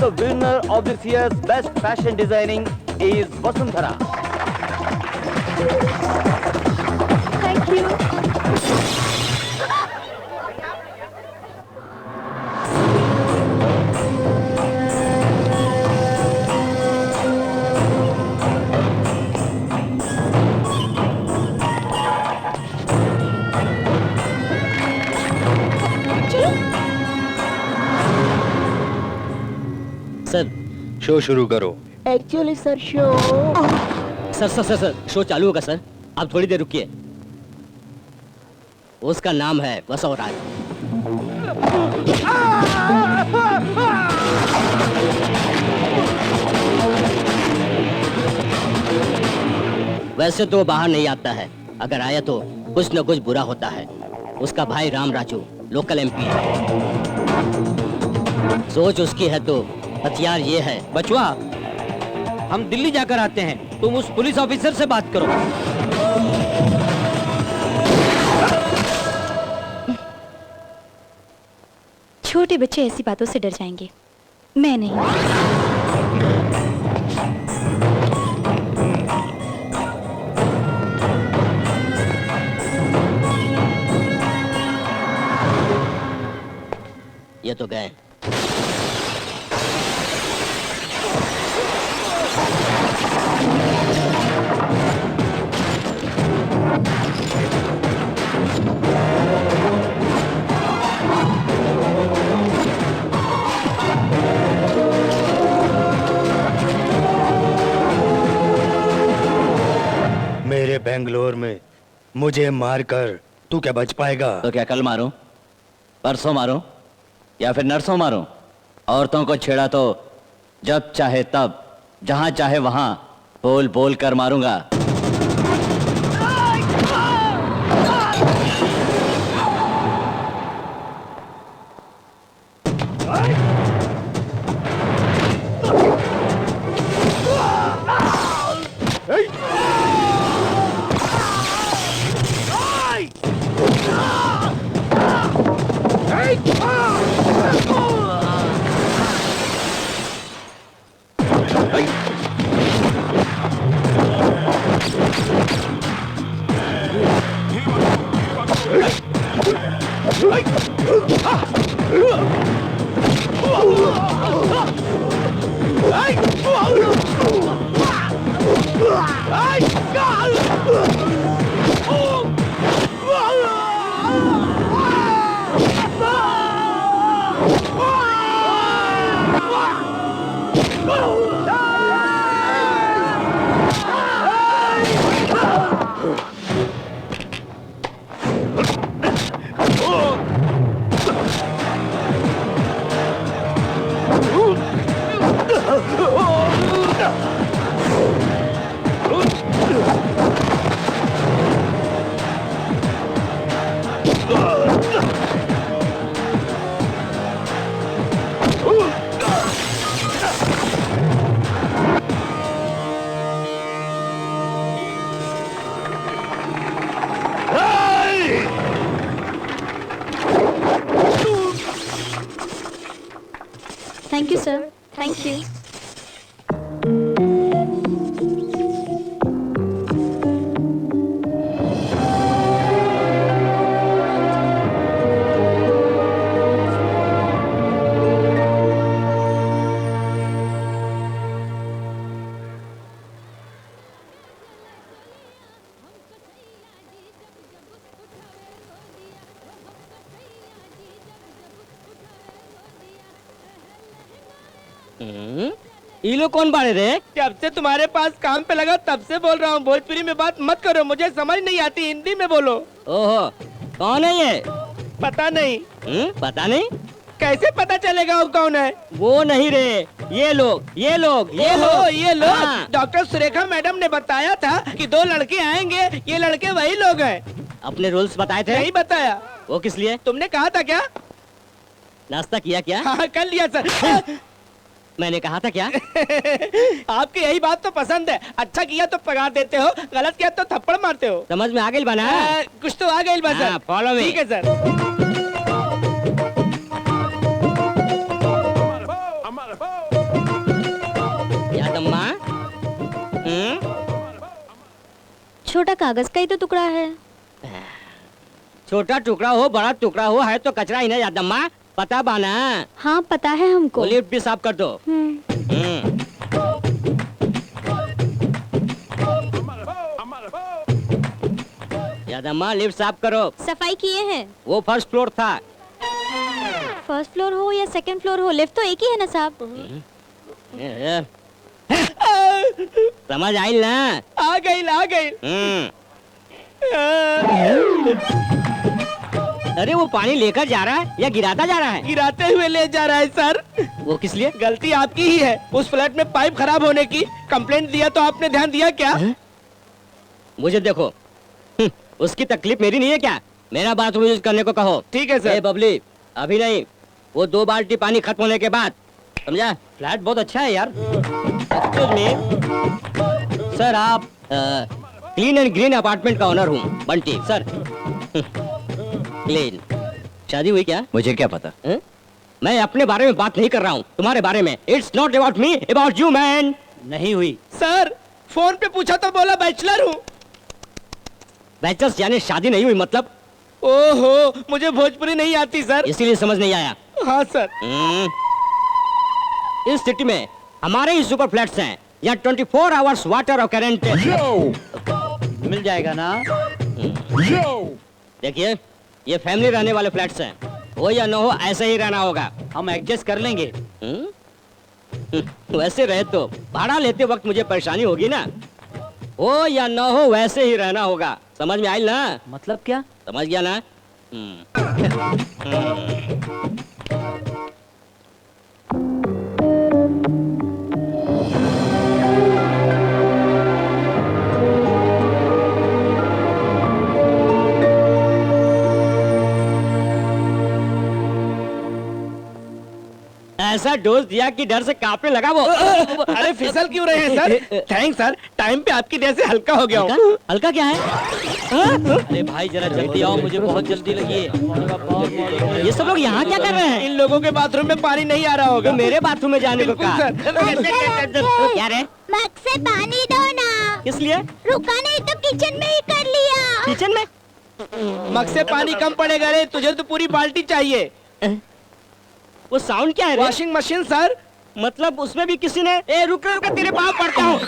the winner of this year's Best Fashion Designing is Vasundhara. Thank you. Sir show शुरू करो। Actually sir show sir show चालू होगा sir, आप थोड़ी देर रुकिए। उसका नाम है वसवराज। वैसे तो बाहर नहीं आता है, अगर आया तो कुछ न कुछ बुरा होता है। उसका भाई राम राजू लोकल एमपी है। सोच उसकी है तो हथियार ये है। बचवा, हम दिल्ली जाकर आते हैं, तुम उस पुलिस ऑफिसर से बात करो। छोटे बच्चे ऐसी बातों से डर जाएंगे, मैं नहीं। ये तो गए। मेरे बेंगलोर में मुझे मारकर तू क्या बच पाएगा? तो क्या कल मारूं, परसों मारूं या फिर नरसों मारूं? औरतों को छेड़ा तो जब चाहे तब, जहां चाहे वहां बोल बोल कर मारूंगा। Thank you sir, thank you. ये लोग कौन बाड़े रे? जब से तुम्हारे पास काम पे लगा तब से बोल रहा हूँ, भोजपुरी में बात मत करो, मुझे समझ नहीं आती, हिंदी में बोलो। ओहो, कौन है ये? पता नहीं। पता नहीं? कैसे पता चलेगा वो कौन है? वो नहीं रे, ये लोग। ये लोग। हाँ। डॉक्टर सुरेखा मैडम ने बताया था कि 2 लड़के आएंगे, ये लड़के वही लोग हैं। अपने रूल्स बताए थे? नहीं बताया। वो किस लिए? तुमने कहा था क्या? नाश्ता किया क्या? हाँ, कर लिया सर। मैंने कहा था क्या? आपकी यही बात तो पसंद है, अच्छा किया तो पगार देते हो, गलत किया तो थप्पड़ मारते हो। समझ में आ गई बना? कुछ तो आ गई बस। Follow me. ठीक है सर। छोटा कागज का ही तो टुकड़ा है। छोटा टुकड़ा हो बड़ा टुकड़ा हो है तो कचरा ही ना यादम्मा, पता बाना। हाँ पता है हमको। वो लिफ्ट भी साफ कर दो। यादम्मा लिफ्ट साफ करो। सफाई किए हैं। वो फर्स्ट फ्लोर था। फर्स्ट फ्लोर हो या सेकंड फ्लोर हो, लिफ्ट तो एक ही है ना साहब। समझ आई ना? आ गई आ गई। अरे वो पानी लेकर जा रहा है या गिराता जा रहा है? गिराते हुए ले जा रहा है सर। वो किस लिए? गलती आपकी ही है। उस फ्लैट में पाइप खराब होने की कंप्लेंट दिया तो आपने ध्यान दिया क्या? मुझे देखो, उसकी तकलीफ मेरी नहीं है क्या? मेरा बाथरूम यूज करने को कहो। ठीक है सर। ए बबली, अभी नहीं, वो 2 बाल्टी पानी खत्म होने के बाद, समझा? फ्लैट बहुत अच्छा है यार। एक्सक्यूज मी सर, आप क्लीन एंड ग्रीन अपार्टमेंट का ओनर हूँ, बंटी सर। क्लीन। शादी हुई क्या? मुझे क्या पता? मैं अपने बारे में बात नहीं कर रहा हूँ, तुम्हारे बारे में। It's not about me, about you man. नहीं हुई। सर फोन पे पूछा तो बोला बैचलर हूँ। बैचलर्स यानी शादी नहीं हुई मतलब? ओहो, मुझे भोजपुरी नहीं आती सर, इसीलिए समझ नहीं आया। हाँ सर। इस सिटी में हमारे ही सुपर फ्लैट्स हैं, यहाँ 24 आवर्स वाटर और करंट मिल जाएगा ना? देखिए, ये फैमिली रहने वाले फ्लैट्स हैं, हो या न हो ऐसे ही रहना होगा। हम एडजस्ट कर लेंगे। वैसे रहे तो भाड़ा लेते वक्त मुझे परेशानी होगी ना, हो या न हो वैसे ही रहना होगा। समझ में आई ना? मतलब क्या? समझ गया ना? ऐसा डोज दिया कि डर से कांपने लगा वो। अरे फिसल क्यों रहे हैं सर? थैंक्स सर, टाइम पे आपकी वजह से हल्का हो गया हूँ। हल्का क्या है? अरे भाई जरा जल्दी आओ, मुझे बहुत जल्दी लगी है। ये सब लोग यहाँ क्या कर रहे हैं? इन लोगों के बाथरूम में पानी नहीं आ रहा होगा। तो मेरे बाथरूम में जाने को बिल्कुल कहा। सर। क्या रे? मग से पानी दो ना। किस लिए? रुका नहीं तो किचन में ही कर लिया। किचन में? मग से पानी कम पड़ेगा रे, तुझे तो पूरी बाल्टी चाहिए। वो साउंड क्या है रे? Washing machine sir. मतलब उसमें भी किसी ने? ए रुक तेरे पाँव पड़ता हूँ।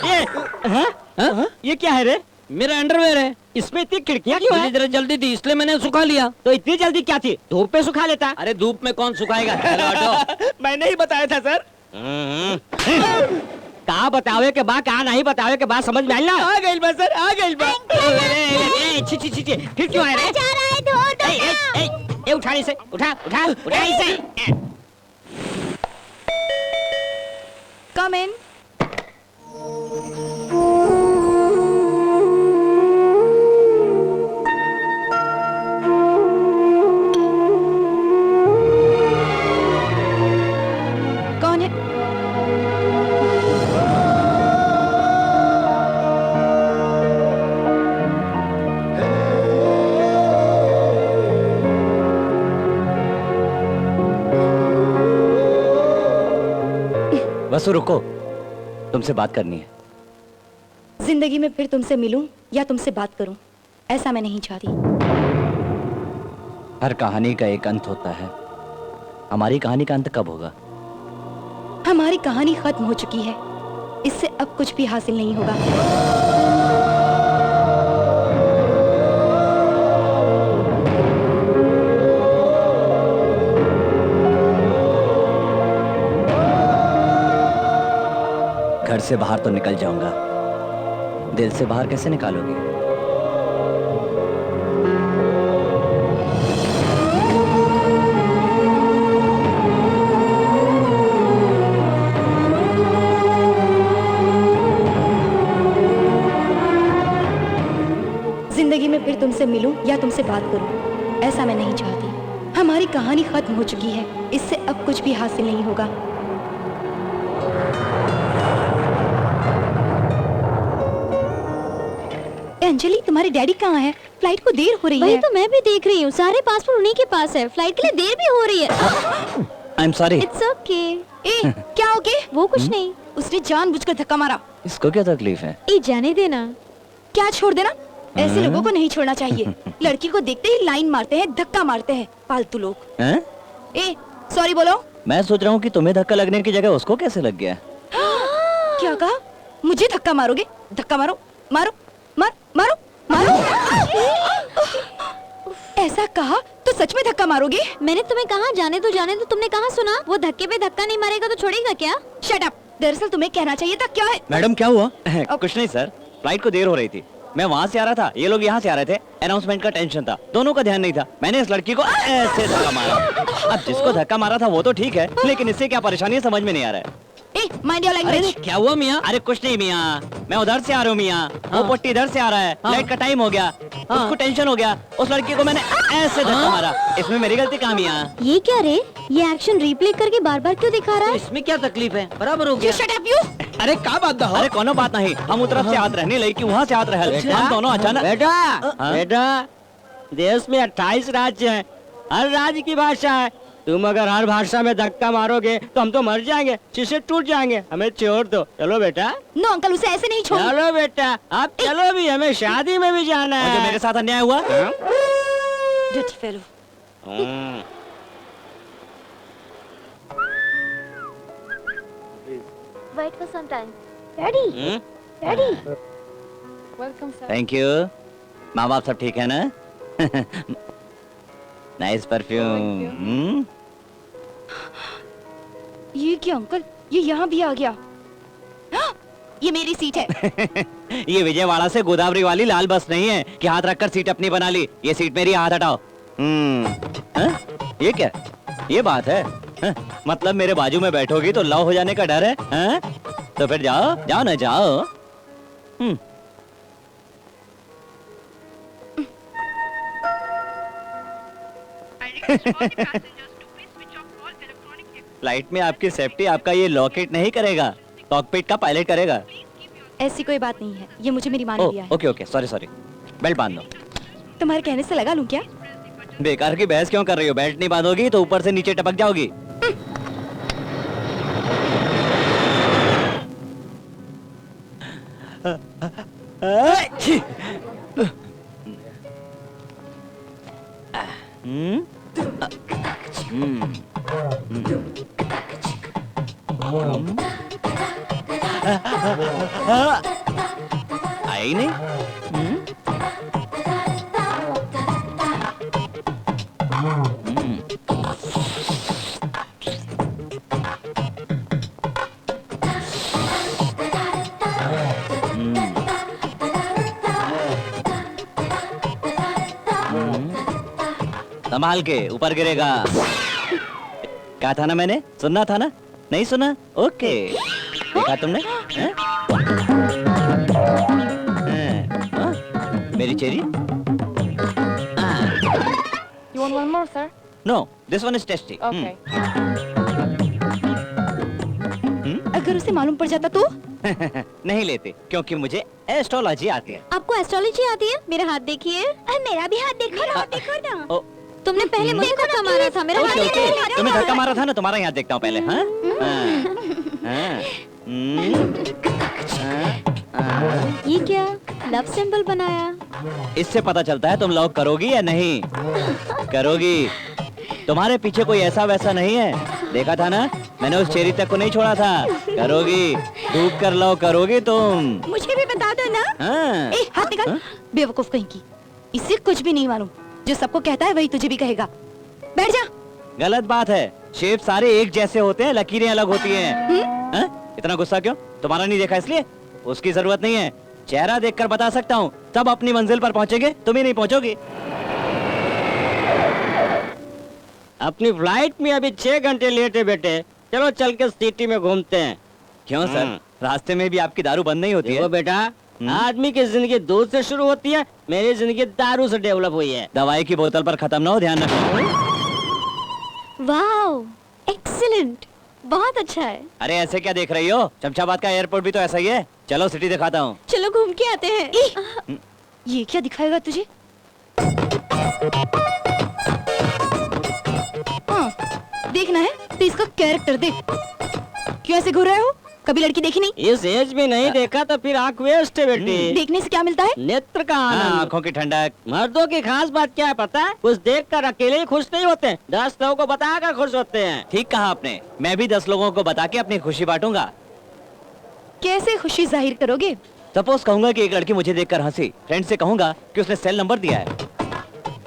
ये क्या है रे? मेरा अंडरवेयर है। इसमें इतनी खिड़कियाँ क्यों मुझे है? जरा जल्दी थी इसलिए मैंने सुखा लिया। तो इतनी जल्दी क्या थी? धूप पे सुखा लेता। अरे धूप में कौन सुखाएगा? चलो हटो। मैंने ही बताया था सर। कहा बतावे के बाद, कहा नहीं बतावे के बाद, समझ में आई ना? आ गई बस सर, आ गई बस। फिर क्यों आए रे? जा रहा है, धो दो ना। ए, उठा इसे, उठा इसे। कम इन। कौन है? बसु रुको, तुमसे बात करनी है। जिंदगी में फिर तुमसे मिलूं या तुमसे बात करूं, ऐसा मैं नहीं चाहती। हर कहानी का एक अंत होता है। हमारी कहानी का अंत कब होगा? हमारी कहानी खत्म हो चुकी है, इससे अब कुछ भी हासिल नहीं होगा। घर से बाहर तो निकल जाऊंगा, दिल से बाहर कैसे निकालोगे? जिंदगी में फिर तुमसे मिलूं या तुमसे बात करूं, ऐसा मैं नहीं चाहती। हमारी कहानी खत्म हो चुकी है, इससे अब कुछ भी हासिल नहीं होगा। अंजलि, तुम्हारे डैडी कहाँ हैं? फ्लाइट को देर हो रही है। वही तो मैं भी देख रही हूँ, सारे पासपोर्ट उन्हीं के पास है। फ्लाइट के लिए देर भी हो रही है। I am sorry. It's okay. ए, क्या हो गया? वो कुछ नहीं। उसने जानबूझकर धक्का मारा। इसको क्या तकलीफ है? ए, जाने देना। क्या छोड़ देना? ऐसे लोगों को नहीं छोड़ना चाहिए। लड़की को देखते ही लाइन मारते हैं, धक्का मारते हैं, फालतू लोग। हैं? ए, सॉरी बोलो। मैं सोच रहा हूँ कि तुम्हें धक्का लगने की जगह उसको कैसे लग गया। क्या कहा? मुझे धक्का मारोगे? धक्का मारो, मारो, मार, मारो, मारो। ऐसा कहा तो सच में धक्का मारोगे? मैंने तुम्हें कहा जाने दो, तुमने कहा सुना? वो धक्के पे धक्का नहीं मारेगा तो छोड़ेगा क्या? Shut up. दरअसल तुम्हें कहना चाहिए था। क्या है? मैडम क्या हुआ? कुछ नहीं सर, फ्लाइट को देर हो रही थी। मैं वहाँ से आ रहा था, ये लोग यहाँ से आ रहे थे। अनाउंसमेंट का टेंशन था, दोनों का ध्यान नहीं था। मैंने इस लड़की को ऐसे धक्का मारा। अब जिसको धक्का मारा था वो तो ठीक है, लेकिन इससे क्या परेशानी है समझ में नहीं आ रहा है। ए, माइंड योर लैंग्वेज। क्या हुआ मियाँ? अरे कुछ नहीं मियाँ, मैं उधर से आ रहा हूँ मियाँ। वो पट्टी इधर से आ रहा है, फ्लाइट का टाइम हो गया, उसको टेंशन हो गया, उस लड़की को मैंने ऐसे धक्का मारा। इसमें मेरी गलती कहाँ मियाँ? ये क्या रे? ये एक्शन रिप्ले करके बार बार क्यों दिखा रहा है? इसमें क्या तकलीफ है? बराबर हो गया। Shut up you. अरे क्या बात हो? अरे कोनो बात नहीं, हम उस तरफ से हाथ रहने लगी, वहाँ से हाथ रहे, हम दोनों अचानक। बेटा देश में 28 राज्य हैं, हर राज्य की भाषा है। तुम अगर हर भाषा में धक्का मारोगे तो हम तो मर जाएंगे, शीशे टूट जाएंगे। हमें छोड़ दो। चलो बेटा। नो अंकल, उसे ऐसे नहीं छोड़। चलो बेटा, आप चलो भी, हमें शादी में भी जाना और जो है। मेरे साथ अन्याय हुआ, Dirty fellow. Wait for some time. Ready? Ready? Thank you. माँ बाप सब ठीक है ना? Nice perfume. ये क्या अंकल? ये यहाँ भी आ गया। हाँ, ये मेरी सीट है। ये विजयवाड़ा से गोदावरी वाली लाल बस नहीं है कि हाथ रखकर सीट अपनी बना ली। ये सीट मेरी, हाथ हटाओ। हाँ? ये क्या? ये बात है? हाँ? मतलब मेरे बाजू में बैठोगी तो लव हो जाने का डर है? हाँ? तो फिर जाओ, जाओ ना जाओ। फ्लाइट में आपकी सेफ्टी आपका ये लॉकेट नहीं करेगा, कॉकपिट का पायलट करेगा। ऐसी कोई बात नहीं है, ये मुझे मेरी माँ ने दिया है। Okay okay, sorry sorry. Belt बांध लो। तुम्हारे कहने से लगा लूं क्या? बेकार की बहस क्यों कर रही हो? बेल्ट नहीं बांधोगी तो ऊपर से नीचे टपक जाओगी। आई नहीं। संभाल के, ऊपर गिरेगा। कहा था ना मैंने, सुनना था ना? नहीं सुना? ओके, देखा तुमने? हैं? हाँ? मेरी cherry? You want one more, sir? No, this one is tasty. Okay. अगर उसे मालूम पड़ जाता तो? नहीं लेते, क्योंकि मुझे एस्ट्रोलॉजी आती है। आपको एस्ट्रोलॉजी आती है? मेरा हाथ देखिए। मेरा भी हाथ देखो ना, देखो ना। ओ, तुमने पहले मुझे धक्का मारा था, मेरा हाथ ओके ओके, देखो। तुम्हें धक्का मारा था ना, तुम्हारा यहाँ देखता हूँ पहले। हाँ? हाँ, हाँ। ये क्या लव सिंबल बनाया? इससे पता चलता है तुम लव करोगी या नहीं। करोगी। तुम्हारे पीछे कोई ऐसा वैसा नहीं है, देखा था ना, मैंने उस चेरी तक को नहीं छोड़ा था। करोगी, डूब कर लव करोगी तुम। मुझे भी बता दो ना। हाँ। ए, हाथ निकाल। बेवकूफ कहीं की। इसे कुछ भी नहीं मालूम। जो सबको कहता है वही तुझे भी कहेगा। बैठ जा। गलत बात है, शेप सारे एक जैसे होते हैं, लकीरें अलग होती हैं। हाँ? इतना गुस्सा क्यों? तुम्हारा नहीं देखा इसलिए? उसकी जरूरत नहीं है, चेहरा देखकर बता सकता हूँ। सब अपनी मंजिल पर पहुँचेंगे, तुम ही नहीं पहुँचोगी। अपनी फ्लाइट में अभी 6 घंटे लेट है बेटे। चलो चल के सिटी में घूमते हैं। क्यों सर, रास्ते में भी आपकी दारू बंद नहीं होती देखो है? बेटा, आदमी की जिंदगी दूध से शुरू होती है, मेरी जिंदगी दारू से डेवलप हुई है। दवाई की बोतल पर खत्म ना हो, ध्यान रखना। वाओ, एक्सीलेंट, बहुत अच्छा है। अरे ऐसे क्या देख रही हो? शमशाबाद का एयरपोर्ट भी तो ऐसा ही है। चलो सिटी दिखाता हूँ। चलो घूम के आते हैं। ये क्या दिखाएगा तुझे? हाँ, देखना है तो इसका कैरेक्टर देख। क्यों ऐसे घूर रहे हो? कभी लड़की देखी नहीं? इस एज में नहीं देखा तो फिर आंख वेस्ट है बेटी। देखने से क्या मिलता है? नेत्र का आनंद, आंखों की ठंडक। मर्दों की खास बात क्या है पता है? कुछ देखकर अकेले ही खुश नहीं होते, 10 लोगों को बताकर खुश होते हैं। ठीक कहा आपने, मैं भी 10 लोगों को बता के अपनी खुशी बांटूंगा। कैसे खुशी जाहिर करोगे? सपोज कहूंगा कि एक लड़की मुझे देखकर हंसी, फ्रेंड से कहूंगा कि उसने सेल नंबर दिया है।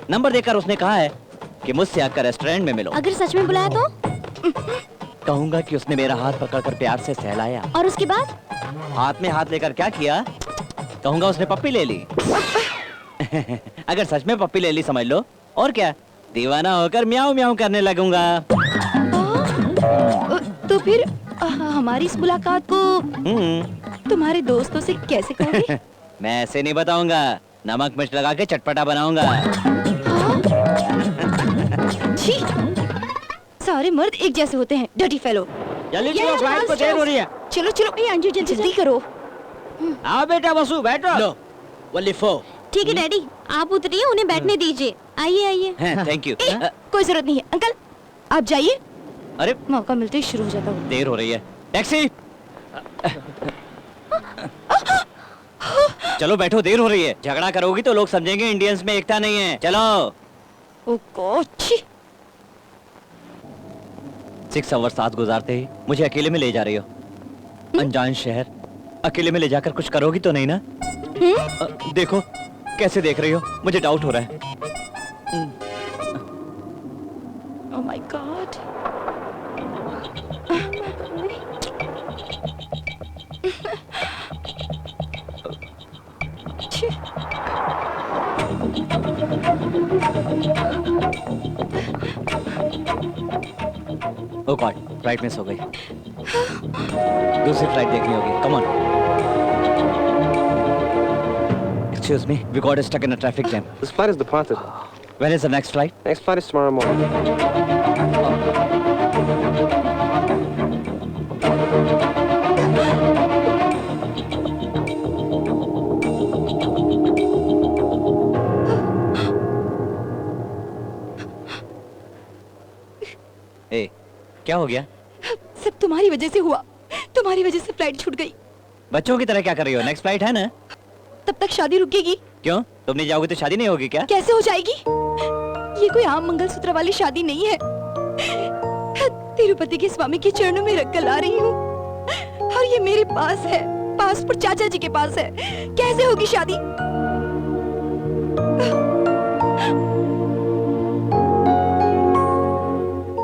नंबर देकर उसने कहा है कि मुझसे आकर रेस्टोरेंट में मिलो। अगर सच में बुलाया तो? कहूंगा कि उसने मेरा हाथ पकड़कर प्यार से सहलाया। और उसके बाद? हाथ में हाथ लेकर क्या किया? कहूंगा उसने पप्पी ले ली। अगर सच में पप्पी ले ली समझ लो, और क्या, दीवाना होकर म्याऊं म्याऊं करने लगूंगा। तो फिर हमारी इस मुलाकात को तुम्हारे दोस्तों से कैसे कहोगे? मैं ऐसे नहीं बताऊंगा, नमक मिर्च लगा के चटपटा बनाऊंगा। छी, सारे मर्द एक जैसे होते हैं, डर्टी फेलो। जल्दी चलो, फ्लाइट को देर हो रही है। चलो चलो, अंजू जल्दी करो। आओ बेटा वसु, बैठो। लो, वली फो। ठीक है डैडी, आप उतरिए, उन्हें बैठने दीजिए। आइए आइए। Thank you. कोई जरूरत नहीं है अंकल, आप जाइए। अरे मौका मिलते ही शुरू हो जाता हूँ। देर हो रही है, टैक्सी। चलो बैठो, देर हो रही है। झगड़ा करोगी तो लोग समझेंगे इंडियंस में एकता नहीं है। चलो। ओ गॉड, 6 आवर साथ गुजारते ही मुझे अकेले में ले जा रही हो, अनजान शहर। अकेले में ले जाकर कुछ करोगी तो नहीं ना? देखो कैसे देख रही हो, मुझे डाउट हो रहा है। Oh my god. Oh god, flight miss हो गई। दूसरी फ्लाइट देखनी होगी। Come on. Excuse me, we got stuck in a traffic jam. This flight is departed. When is the next flight? Next flight is tomorrow morning. ए, क्या हो गया? सब तुम्हारी वजह से हुआ, तुम्हारी वजह से फ्लाइट छूट गई। बच्चों की तरह क्या कर रही हो? नेक्स्ट फ्लाइट है ना? तब तक शादी रुकेगी। क्यों, तुम नहीं जाओगी तो शादी नहीं होगी क्या? कैसे हो जाएगी? ये कोई आम मंगलसूत्र वाली शादी नहीं है। तिरुपति के स्वामी के चरणों में रखकर ला रही हूँ, और ये मेरे पास है, पासपोर्ट चाचा जी के पास है। कैसे होगी शादी?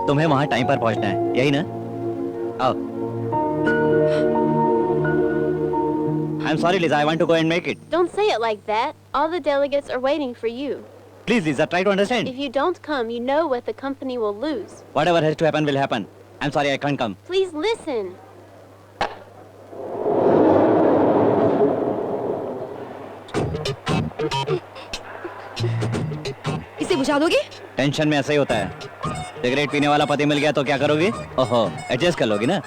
तुम्हें वहाँ टाइम पर पहुँचना है, यही ना? आओ। I'm sorry, Lisa. I want to go and make it. Don't say it like that. All the delegates are waiting for you. Please, Lisa, try to understand. If you don't come, you know what the company will lose. Whatever has to happen will happen. I'm sorry, I can't come. Please listen. इसे बुझा दोगे? Tension में ऐसा ही होता है। Cigarette पीने वाला पति मिल गया तो क्या करोगी? ओहो, एडजस्ट कर लोगी ना?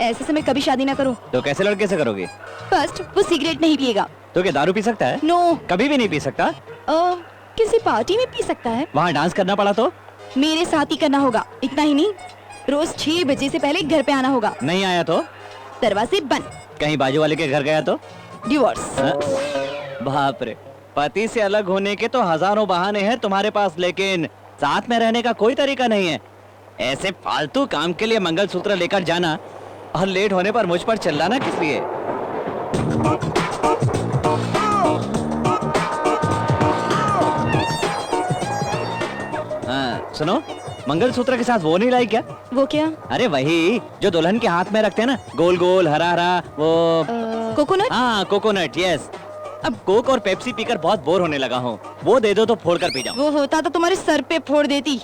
ऐसे समय कभी शादी ना करो। तो कैसे लड़के से करोगी? फर्स्ट, वो सिगरेट नहीं पिएगा। तो क्या दारू पी सकता है? नो। कभी भी नहीं पी सकता? किसी पार्टी में पी सकता है। वहाँ डांस करना पड़ा तो? मेरे साथ ही करना होगा। इतना ही नहीं, रोज 6 बजे से पहले घर पे आना होगा। नहीं आया तो? दरवाजे बंद। कहीं बाजू वाले के घर गया तो? डिवोर्स। बाप रे, पति से अलग होने के तो हजारों बहाने हैं तुम्हारे पास, लेकिन साथ में रहने का कोई तरीका नहीं है। ऐसे फालतू काम के लिए मंगलसूत्र लेकर जाना और लेट होने पर मुझ पर चिल्लाना किस लिए? हाँ, सुनो, मंगलसूत्र के साथ वो नहीं लाई क्या? वो क्या? अरे वही जो दुल्हन के हाथ में रखते हैं ना, गोल गोल हरा हरा, वो कोकोनट। हाँ, कोकोनट, यस। अब कोक और पेप्सी पीकर बहुत बोर होने लगा हूँ, वो दे दो तो फोड़ कर पी जाऊँ। वो होता तो तुम्हारे सर पे फोड़ देती।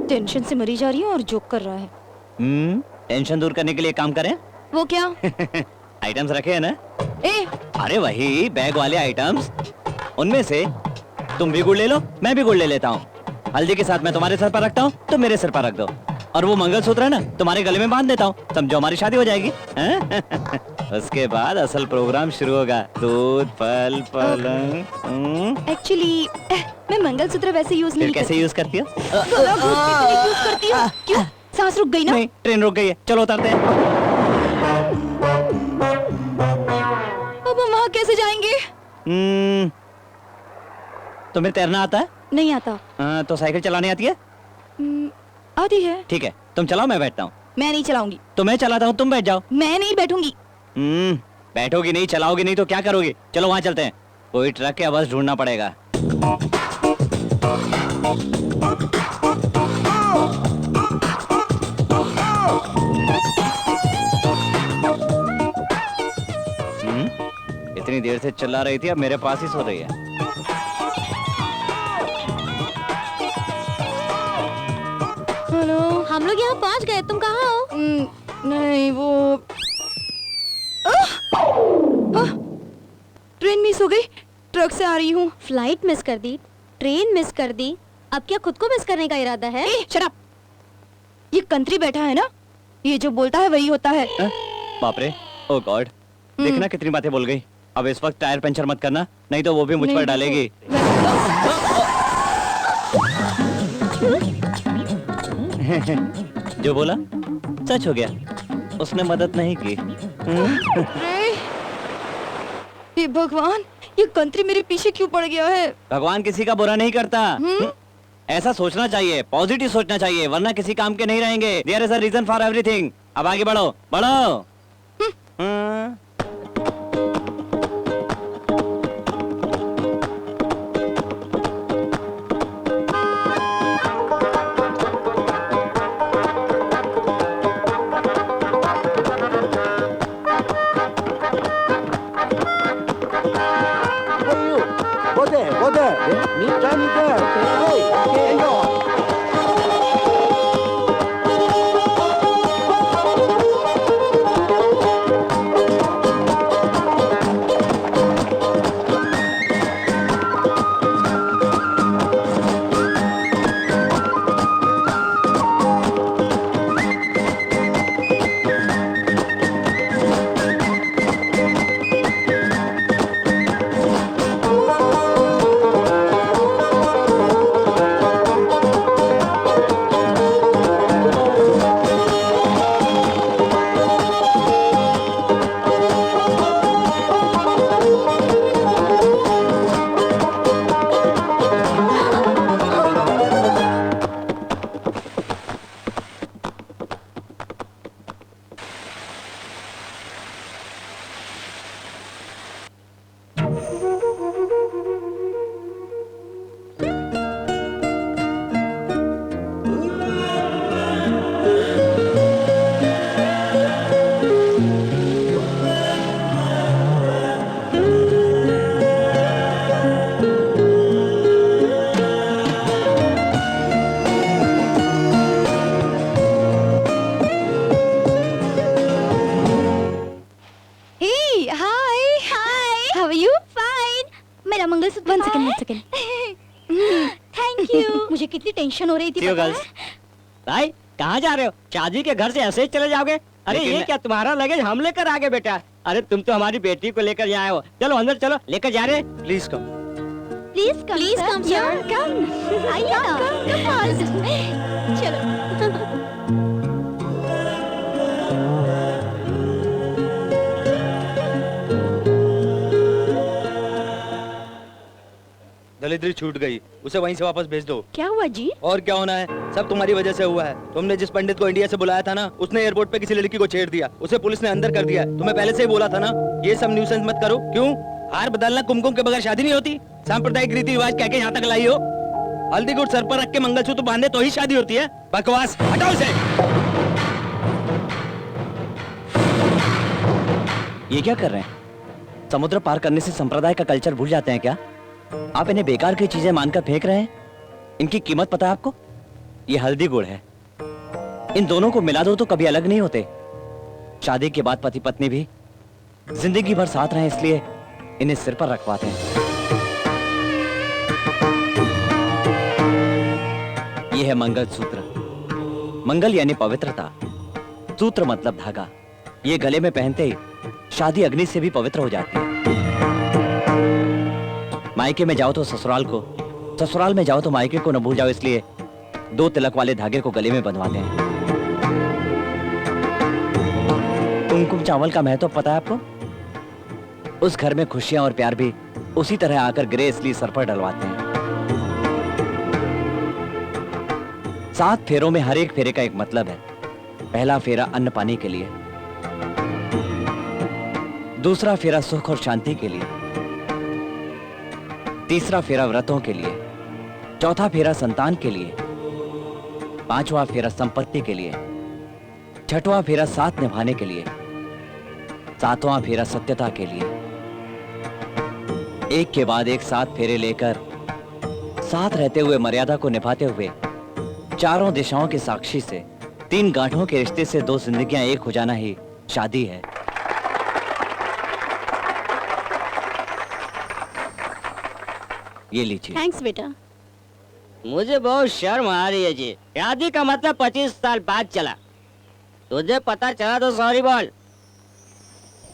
टेंशन से मरी जा रही हूँ और जोक कर रहा है। टेंशन दूर करने के लिए काम करें? वो क्या? आइटम्स रखे हैं ना? ए, अरे वही बैग वाले आइटम्स, उनमें से तुम भी गुड़ ले लो, मैं भी गुड़ ले लेता हूँ। हल्दी के साथ मैं तुम्हारे सर पर रखता हूँ, तुम मेरे सर पर रख दो, और वो मंगलसूत्र है ना, तुम्हारे गले में बांध देता हूँ। समझो हमारी शादी हो जाएगी। उसके बाद असल प्रोग्राम शुरू होगा। दूध, फल, पलंग। एक्चुअली मैं मंगलसूत्र वैसे यूज नहीं कैसे यूज करती हो? यूज करती हूँ। क्यों? सांस रुक गई ना? नहीं, ट्रेन रुक गई है, चलो उतरते हैं। कैसे जाएंगे? तुम्हें तैरना आता है? नहीं आता। तो साइकिल चलाने आती है? आती है। ठीक है, तुम चलाओ, मैं बैठता हूँ। मैं नहीं चलाऊंगी। तो मैं चलाता हूँ, तुम बैठ जाओ। मैं नहीं बैठूंगी। बैठोगी नहीं, चलाओगी नहीं तो क्या करोगी? चलो वहाँ चलते हैं। कोई ट्रक या बस ढूंढना पड़ेगा। इतनी देर से चिल्ला रही थी, अब मेरे पास ही सो रही है। हेलो। हम लोग यहाँ पहुँच गए, तुम कहाँ हो? नहीं वो ट्रेन मिस हो गई, ट्रक से आ रही हूँ। फ्लाइट मिस कर दी, ट्रेन मिस कर दी, अब क्या खुद को मिस करने का इरादा है? शराब। ये कंत्री बैठा है ना, ये जो बोलता है वही होता है। बाप रे, ओ गॉड, देखना कितनी बातें बोल गई। अब इस वक्त टायर पंचर मत करना, नहीं तो वो भी मुझ पर डालेगी। जो बोला सच हो गया, उसने मदद नहीं की। हे भगवान, ये कंत्री मेरे पीछे क्यों पड़ गया है? भगवान किसी का बुरा नहीं करता। ऐसा सोचना चाहिए, पॉजिटिव सोचना चाहिए, वरना किसी काम के नहीं रहेंगे। There is a reason for everything. अब आगे बढ़ो, बढ़ो। मेरा mangalsutra. One second. Thank you. मुझे कितनी टेंशन हो रही थी पता है? भाई कहाँ जा रहे हो? शादी के घर से ऐसे ही चले जाओगे? अरे ये क्या तुम्हारा लगेज हम लेकर आगे बेटा? अरे तुम तो हमारी बेटी को लेकर आए हो। चलो अंदर चलो, लेकर जा रहे। Please come. Please come sir. Come आइए ना। चलो। दलिद्री छूट गई, उसे वहीं से वापस भेज दो। क्या हुआ जी? और क्या होना है, सब तुम्हारी वजह से हुआ है। तुमने जिस पंडित को इंडिया से बुलाया था ना, उसने एयरपोर्ट पे किसी लड़की को छेड़ दिया, उसे पुलिस ने अंदर कर दिया। तुम्हें पहले से ही बोला था ना, ये सब न्यूसेंस मत करो। क्यों? हार बदलना कुमकुम के बगैर शादी नहीं होती। सांप्रदायिक रीति रिवाज कह के यहाँ तक लाई हो। हल्दी गुड़ सर पर रख के मंगलसूत्र बांधे तो ही शादी होती है। बकवास, हटाओ इसे। ये क्या कर रहे हैं? समुद्र पार करने से संप्रदाय का कल्चर भूल जाते हैं क्या? आप इन्हें बेकार की चीजें मानकर फेंक रहे हैं। इनकी कीमत पता है आपको? ये हल्दी गुड़ है। इन दोनों को मिला दो तो कभी अलग नहीं होते। शादी के बाद पति पत्नी भी जिंदगी भर साथ रहे, इसलिए इन्हें सिर पर रखवाते हैं। यह है मंगलसूत्र। मंगल यानी पवित्रता, सूत्र मतलब धागा। ये गले में पहनते ही शादी अग्नि से भी पवित्र हो जाती है। मायके में जाओ तो ससुराल को, ससुराल में जाओ तो मायके को न भूल जाओ, इसलिए 2 तिलक वाले धागे को गले में बंधवाते हैं। कुमकुम चावल का महत्व पता है आपको? उस घर में खुशियां और प्यार भी उसी तरह आकर गिरे इसलिए सर पर डलवाते हैं। 7 फेरों में हर एक फेरे का एक मतलब है। पहला फेरा अन्न पानी के लिए, दूसरा फेरा सुख और शांति के लिए, तीसरा फेरा व्रतों के लिए, चौथा फेरा संतान के लिए, पांचवा फेरा संपत्ति के लिए, छठवां फेरा साथ निभाने के लिए, सातवां फेरा सत्यता के लिए। एक के बाद एक 7 फेरे लेकर साथ रहते हुए मर्यादा को निभाते हुए चारों दिशाओं के साक्षी से 3 गांठों के रिश्ते से 2 जिंदगियां एक हो जाना ही शादी है। ये लीजिए। थैंक्स बेटा। मुझे बहुत शर्म आ रही है जी। शादी का मतलब 25 साल बाद चला। तुझे पता चला तो सॉरी बोल।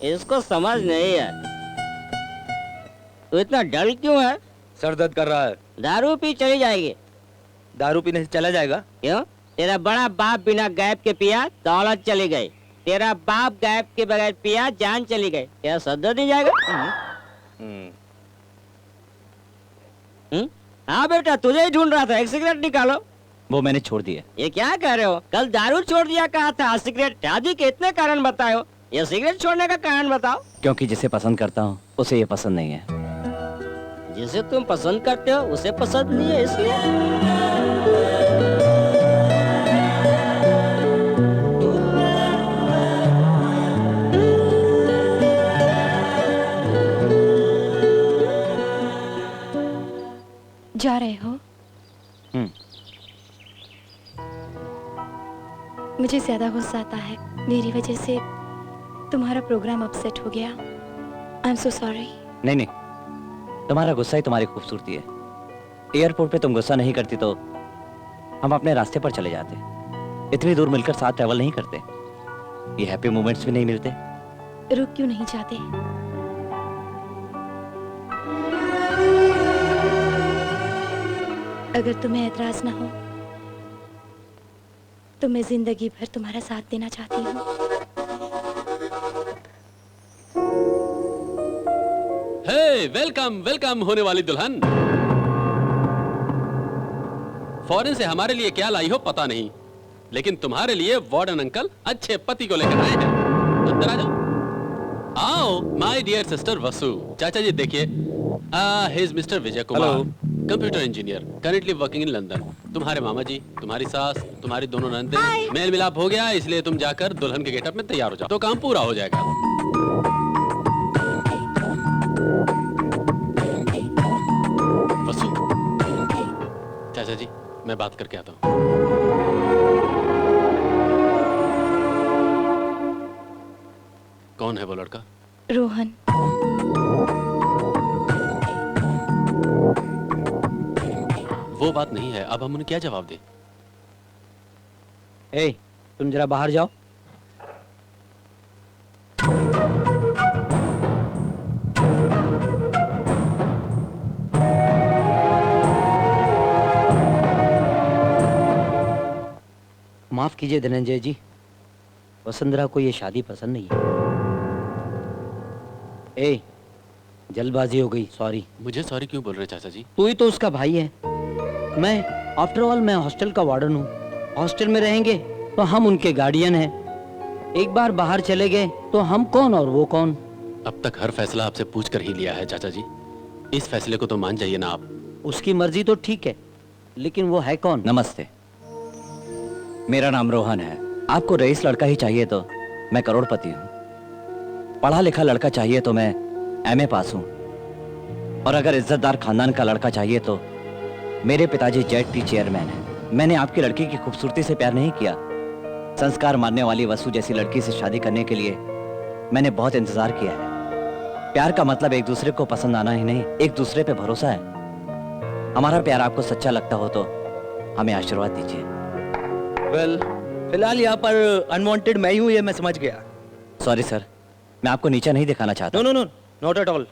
इसको समझ नहीं है। तू इतना डल क्यों है? सर दर्द कर रहा है। दारू पी चली जाएगी। दारू पीने से चला जाएगा? क्यों? तेरा बड़ा बाप बिना गैप के पिया दौलत चली गई। तेरा बाप गैप के बगैर पिया जान चली गई। तेरा सर नहीं जाएगा? हाँ बेटा, तुझे ही ढूंढ रहा था। एक सिगरेट निकालो। वो मैंने छोड़ दिया। ये क्या कह रहे हो? कल दारू छोड़ दिया कहा था, सिगरेट। शादी के इतने कारण बताए हो, ये सिगरेट छोड़ने का कारण बताओ। क्योंकि जिसे पसंद करता हूँ उसे ये पसंद नहीं है। जिसे तुम पसंद करते हो उसे पसंद नहीं है, इसलिए। जा रहे हो? मुझे ज्यादा गुस्सा आता है। मेरी वजह से तुम्हारा प्रोग्राम अपसेट हो गया। I am so sorry. नहीं नहीं, तुम्हारा गुस्सा ही तुम्हारी खूबसूरती है। एयरपोर्ट पे तुम गुस्सा नहीं करती तो हम अपने रास्ते पर चले जाते। इतनी दूर मिलकर साथ ट्रैवल नहीं करते, ये हैप्पी मोमेंट्स भी नहीं मिलते। रुक क्यों नहीं जाते? अगर तुम्हें ऐतराज ना हो तो मैं जिंदगी भर तुम्हारा साथ देना चाहती हूँ। हे, वेलकम वेलकम होने वाली दुल्हन। फॉरेन से हमारे लिए क्या लाई हो पता नहीं, लेकिन तुम्हारे लिए वार्डन अंकल अच्छे पति को लेकर आए हैं। अंदर आ जाओ। आओ माय डियर सिस्टर वसु। चाचा जी देखिए, his mister Vijay Kumar, computer engineer, currently working in London. तुम्हारे मामा जी, तुम्हारी सास, तुम्हारी दोनों नंदे। मेल मिलाप हो गया, इसलिए तुम जाकर दुल्हन के गेटअप में तैयार हो जाओ तो काम पूरा हो जाएगा। वसु, चाचा जी मैं बात करके आता हूँ। कौन है वो लड़का? रोहन। वो बात नहीं है, अब हम उन्हें क्या जवाब दें? ए, तुम जरा बाहर जाओ। माफ कीजिए धनंजय जी, वसुंधरा को ये शादी पसंद नहीं है। ए, जल्दबाजी हो गई, सॉरी। मुझे सॉरी क्यों बोल रहे चाचा जी? तू ही तो उसका भाई है। मैं आफ्टर ऑल मैं हॉस्टल का वार्डन हूँ। हॉस्टल में रहेंगे तो हम उनके गार्डियन हैं। एक बार बाहर चले गए तो हम कौन और वो कौन। अब तक हर फैसला आपसे पूछ कर ही लिया है चाचा जी, इस फैसले को तो मान जाइए ना आप। उसकी मर्जी तो ठीक है, लेकिन वो है कौन? नमस्ते, मेरा नाम रोहन है। आपको रईस लड़का ही चाहिए तो मैं करोड़पति हूँ। पढ़ा लिखा लड़का चाहिए तो मैं एमए पास हूँ। और अगर इज्जतदार खानदान का लड़का चाहिए तो मेरे पिताजी जेड चेयरमैन हैं। मैंने आपकी लड़की की खूबसूरती से प्यार नहीं किया। संस्कार मानने वाली वसु जैसी लड़की से शादी करने के लिए मैंने बहुत इंतजार किया है। प्यार का मतलब एक दूसरे को पसंद आना ही नहीं, एक दूसरे पे भरोसा है। हमारा प्यार आपको सच्चा लगता हो तो हमें आशीर्वाद दीजिए। वेल, फिलहाल यहाँ पर अनवांटेड मैं ही हूँ, ये मैं समझ गया। सॉरी सर, मैं आपको नीचा नहीं दिखाना चाहता। No no no, not at all.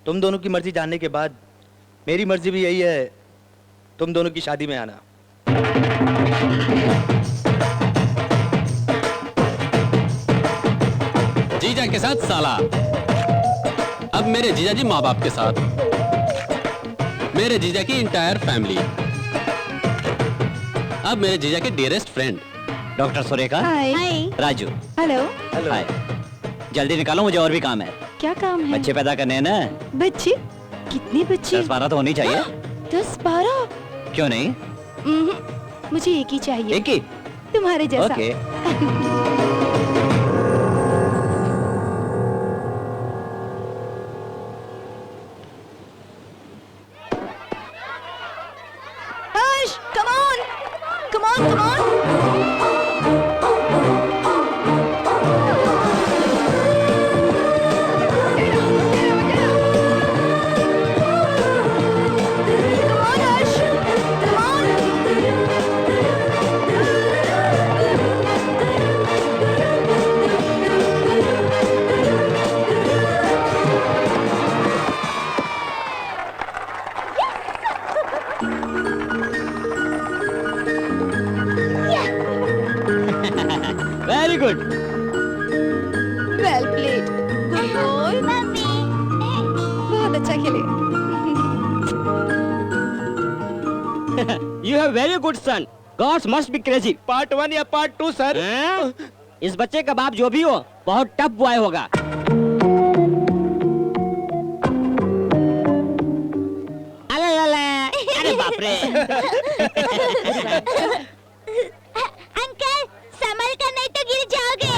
तुम दोनों की मर्जी जानने के बाद मेरी मर्जी भी यही है, तुम दोनों की शादी में आना। जीजा के साथ साला। अब मेरे जीजा जी माँ बाप के साथ, मेरे जीजा की इंटायर फैमिली, अब मेरे जीजा के डियरेस्ट फ्रेंड डॉक्टर सुरेखा, हाय। राजू, हेलो। हाय। जल्दी निकालो, मुझे और भी काम है। क्या काम है? बच्चे पैदा करने हैं ना। बच्चे? कितने बच्चे? 10-12 तो होनी चाहिए। 10-12? क्यों नहीं? मुझे एक ही चाहिए। एक ही? तुम्हारे जैसा। Okay. Harsh, come on, come on, come on. Come on, Harsh, come on. Very good. Well played. Good boy. बहुत अच्छा खेले। You have very good son, gods must be crazy. Part 1 या पार्ट 2 सर? इस बच्चे का बाप जो भी हो बहुत टफ बॉय होगा। अरे बाप रे। अंकल संभल कर नहीं तो गिर जाओगे।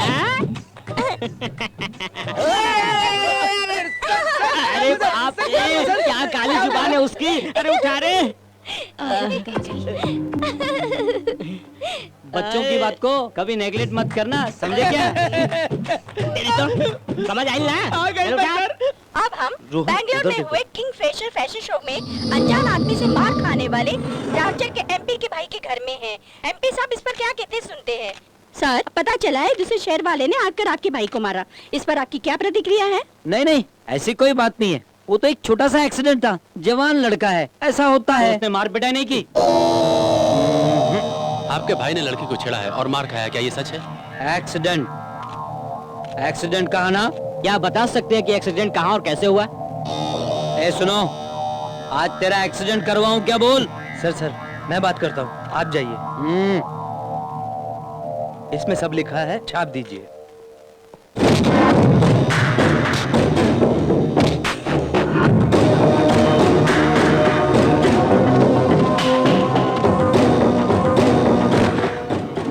अरे बाप रे, क्या काली जुबान है उसकी। अरे उठा रे। बच्चों की बात को कभी नेगलेक्ट मत करना, समझे क्या? तेरी तो समझ आई ना? आ गई सर। अब हम बैंगलोर में हुए किंग फिशर फैशन शो में अनजान आदमी से मार खाने वाले रामचंद्र के एमपी के भाई के घर में हैं। एमपी साहब इस पर क्या कहते सुनते हैं। सर, पता चला है दूसरे शहर वाले ने आकर आपके भाई को मारा। इस पर आपकी क्या प्रतिक्रिया है? नहीं नहीं, ऐसी कोई बात नहीं है। वो तो एक छोटा सा एक्सीडेंट था। जवान लड़का है, ऐसा होता है। उसने मार पिटाई नहीं की। आपके भाई ने लड़की को छेड़ा है और मार खाया, क्या ये सच है? एक्सीडेंट? एक्सीडेंट कहा ना? क्या बता सकते हैं कि एक्सीडेंट कहाँ और कैसे हुआ? ए सुनो, आज तेरा एक्सीडेंट करवाऊं क्या? बोल। सर मैं बात करता हूँ, आप जाइए। इसमें सब लिखा है, छाप दीजिए।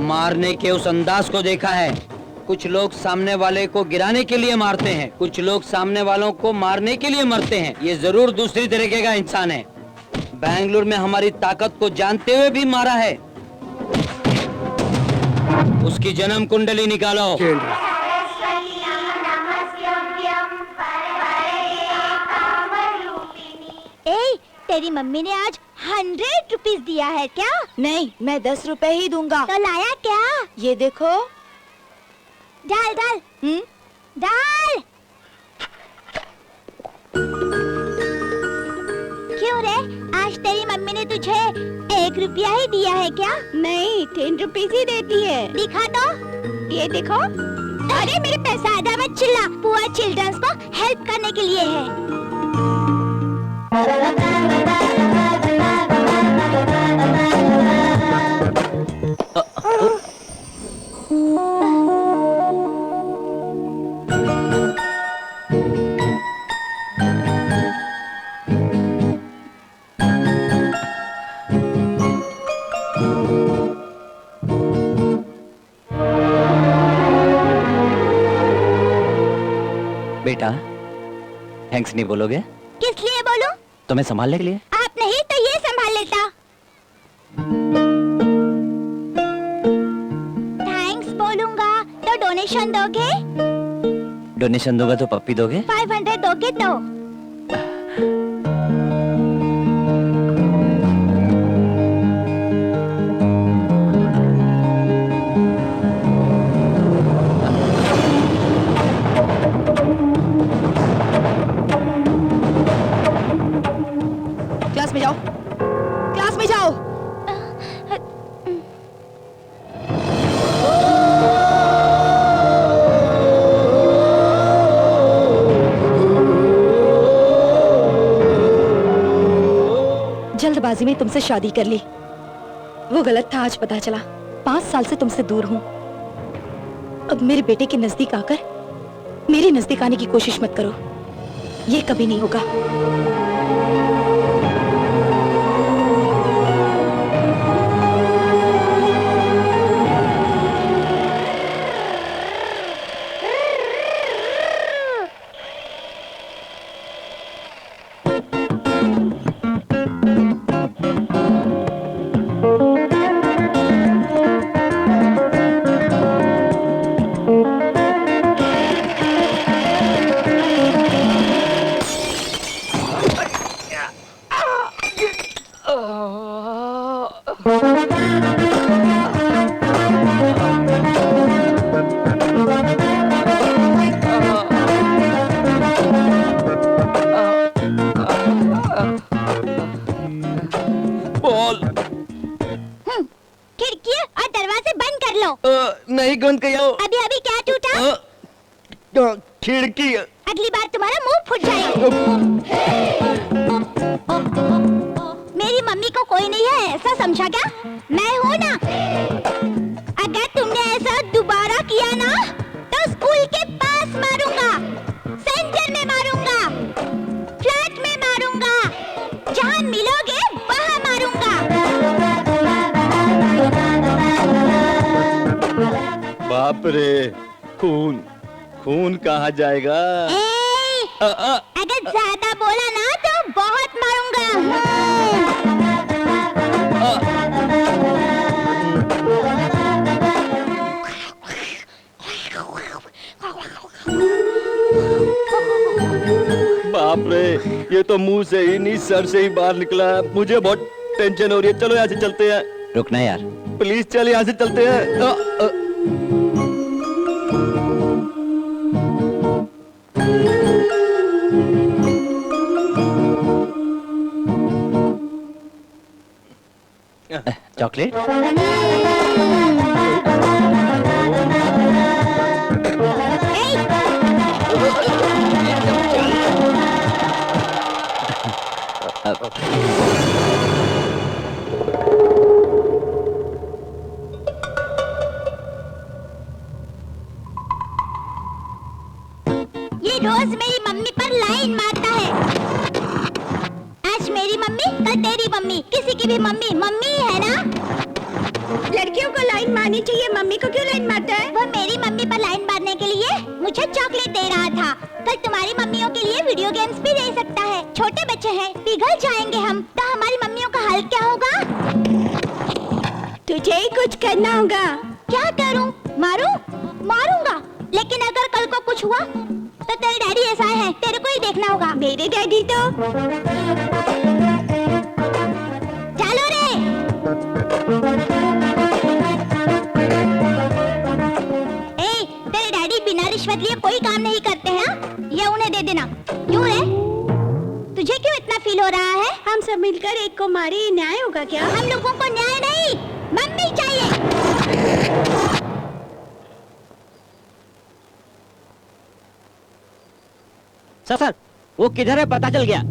मारने के उस अंदाज को देखा है। कुछ लोग सामने वाले को गिराने के लिए मारते हैं, कुछ लोग सामने वालों को मारने के लिए मरते हैं। ये जरूर दूसरी तरीके का इंसान है। बेंगलुरु में हमारी ताकत को जानते हुए भी मारा है। उसकी जन्म कुंडली निकालो। ए, तेरी मम्मी ने आज 100 रुपीज दिया है क्या? नहीं, मैं 10 रुपए ही दूंगा। तो लाया क्या? ये देखो। डाल डाल। डाल। क्यों रे, आज तेरी मम्मी ने तुझे 1 रुपया ही दिया है क्या? नहीं, 10 रुपीज ही देती है। दिखा तो। ये देखो। अरे मेरे पैसा आधा मत चिल्ला, पुअर चिल्ड्रंस को हेल्प करने के लिए है। बेटा, थैंक्स नहीं बोलोगे? किस लिए बोलूं? तुम्हें संभालने के लिए। आप नहीं तो ये संभाल लेता। थैंक्स बोलूंगा तो डोनेशन दोगे? डोनेशन दोगे तो पप्पी दोगे? 500 दोगे तो। क्लास में जाओ, क्लास में जाओ। जल्दबाजी में तुमसे शादी कर ली। वो गलत था, आज पता चला। 5 साल से तुमसे दूर हूँ। अब मेरे बेटे के नजदीक आकर मेरे नजदीक आने की कोशिश मत करो, ये कभी नहीं होगा। बोल। खिड़की और दरवाजे बंद कर लो। नहीं बंद किया। अभी अभी क्या टूटा? खिड़की। अगली बार तुम्हारा मुंह फुट जाएगा। मेरी मम्मी को कोई नहीं है ऐसा समझा क्या? मैं हूँ ना। अगर तुमने ऐसा दोबारा किया ना तो स्कूल के पास मारूंगा, सेंटर में मारूंगा, फ्लैट में मारूंगा, जहाँ मिलोगे वहाँ मारूंगा। बाप रे, खून खून कहाँ जाएगा? अगर ज्यादा बोला ना तो बहुत मारूंगा। बाप रे, ये तो मुंह से ही नहीं सर से ही बाहर निकला। मुझे बहुत टेंशन हो रही है। चलो यहाँ से चलते हैं। रुकना यार। प्लीज चल, यहाँ से चलते हैं। चॉकलेट? ये रोज मेरी मम्मी पर लाइन मारता है। आज मेरी मम्मी, कल तेरी मम्मी, किसी की भी मम्मी मम्मी ही है ना। लड़कियों को लाइन मारनी चाहिए, मम्मी को क्यों लाइन मारता है? वो मेरी मम्मी पर लाइन मारने के लिए मुझे चॉकलेट दे रहा था। कल तुम्हारी मम्मियों के लिए वीडियो गेम्स भी दे सकता है। छोटे बच्चे हैं, पिघल जाएंगे हम, तो हमारी मम्मियों का हाल क्या होगा? तुझे ही कुछ करना होगा। क्या करूं? मारूं? मारूंगा, लेकिन अगर कल को कुछ हुआ तो तेरे डैडी ऐसा है, तेरे को ही देखना होगा। मेरे डैडी तो चलो रे। ए, तेरे डैडी बिना रिश्वत लिए कोई काम नहीं करते हैं। ये उन्हें दे देना। क्यों रे? तुझे क्यों इतना फील हो रहा है? हम सब मिलकर एक को मारे, न्याय होगा क्या? हम लोगों को न्याय नहीं, मम्मी चाहिए। सर वो किधर है पता चल गया।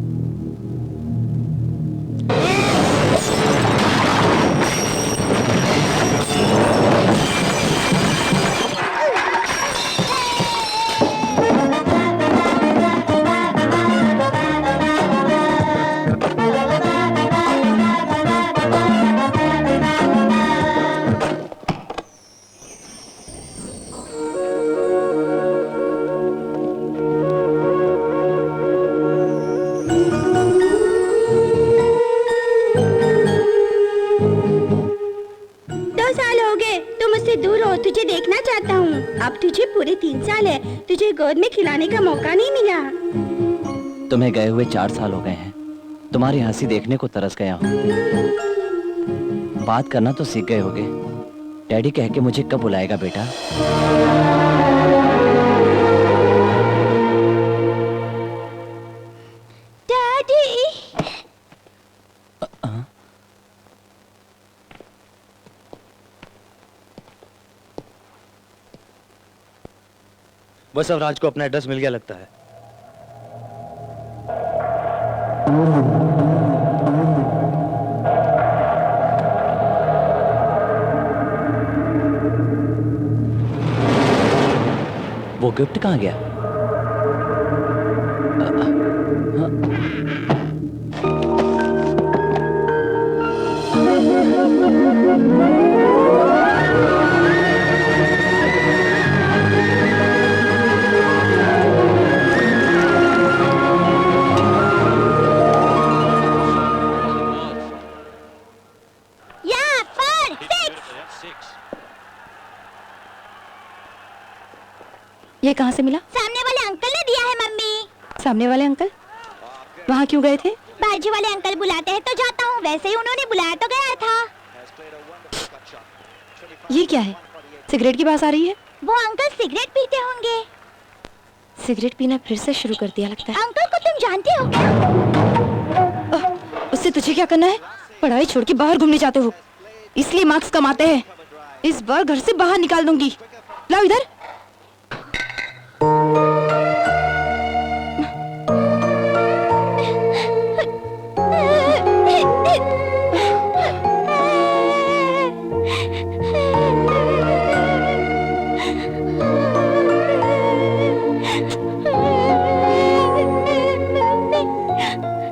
तुझे देखना चाहता हूँ। अब तुझे पूरे 3 साल है, तुझे गोद में खिलाने का मौका नहीं मिला। तुम्हें गए हुए 4 साल हो गए हैं। तुम्हारी हंसी देखने को तरस गया हूँ। बात करना तो सीख गए होगे। डैडी कह के मुझे कब बुलाएगा बेटा? डैडी। बस अब राज को अपना एड्रेस मिल गया लगता है। वो गिफ्ट कहाँ गया? ये कहाँ से मिला? सामने वाले अंकल ने दिया है मम्मी। सामने वाले अंकल? वहाँ क्यों गए थे? बाजू वाले अंकल बुलाते हैं तो जाता हूँ, वैसे ही उन्होंने बुलाया तो गया था। ये क्या है? सिगरेट की बात आ रही है? वो अंकल सिगरेट पीते होंगे। सिगरेट पीना फिर से शुरू कर दिया लगता है। अंकल को तुम जानते हो क्या? उससे तुझे क्या करना है? पढ़ाई छोड़ के बाहर घूमने जाते हो, इसलिए मार्क्स कमाते हैं। इस बार घर से बाहर निकाल दूंगी। लाओ इधर।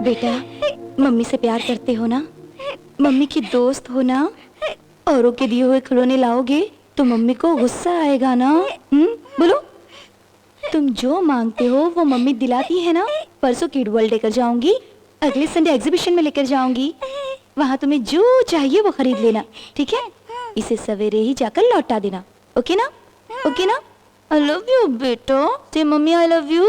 बेटा, मम्मी से प्यार करते हो ना? मम्मी की दोस्त हो ना? औरों के दिए हुए खिलौने लाओगे तो मम्मी को गुस्सा आएगा ना? बोलो। तुम जो मांगते हो वो मम्मी दिलाती है ना? परसों किड वर्ल्ड लेकर जाऊंगी, अगले संडे एग्जीबिशन में लेकर जाऊंगी। वहाँ तुम्हें जो चाहिए वो खरीद लेना, ठीक है? इसे सवेरे ही जाकर लौटा देना, ओके ना? ओके ना? आई लव यू बेटा। से मम्मी आई लव यू।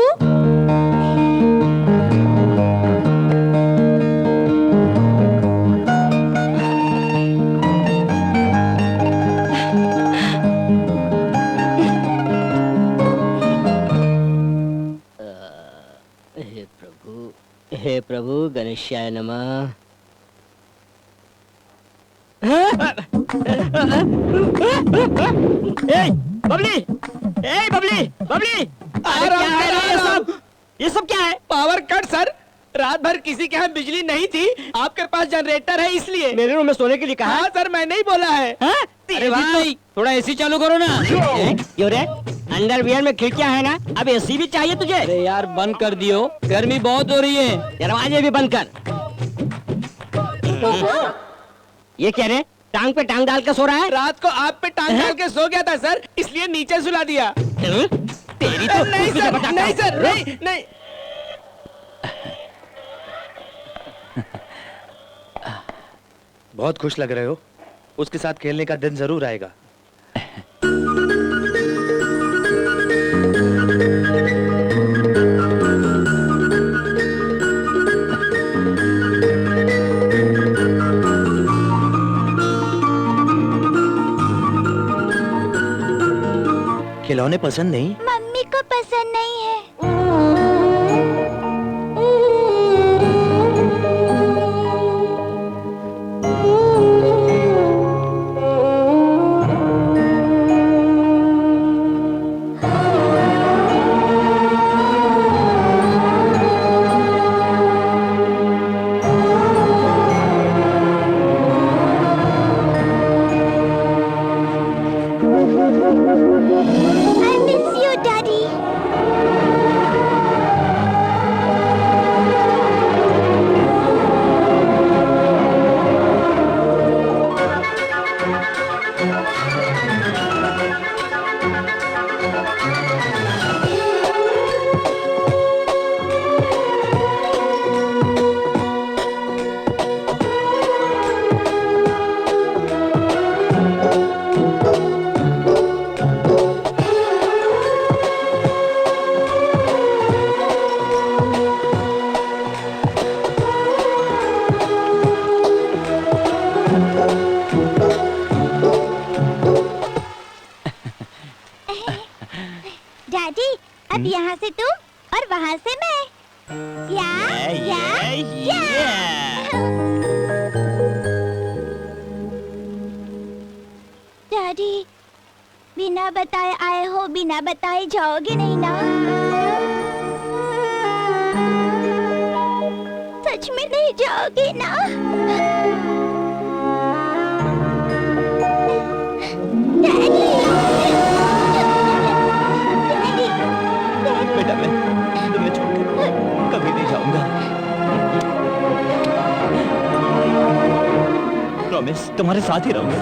हे प्रभु गणेशाय नमः। बबली, बबली, बबली, ये सब क्या है? पावर कट सर, रात भर किसी के यहाँ बिजली नहीं थी, आपके पास जनरेटर है इसलिए। मेरे रूम में सोने के लिए कहा? हाँ सर, मैंने ही बोला है। अरे भाई थोड़ा एसी चालू करो ना। क्यों रे? अंडरवियर में खिड़कियां है ना, अब एसी भी चाहिए तुझे? अरे यार बंद कर दियो, गर्मी बहुत हो रही है। दरवाजे भी बंद कर। ये क्या रे? टांग पे टांग डाल के सो रहा है? रात को आप पे टांग डाल के सो गया था सर, इसलिए नीचे सुला दिया। तेरी तो नहीं सर, नहीं सर, नहीं नहीं। बहुत खुश लग रहे हो, उसके साथ खेलने का दिन जरूर आएगा। खिलौने पसंद नहीं? मम्मी को पसंद नहीं है। I miss you, Daddy. Daddy, अब यहाँ से तू और वहाँ से मैं। डैडी, बिना बताए आए हो, बिना बताए जाओगे नहीं ना? सच में नहीं जाओगे ना? Daddy, daddy. प्रॉमिस तुम्हारे साथ ही रहूंगा।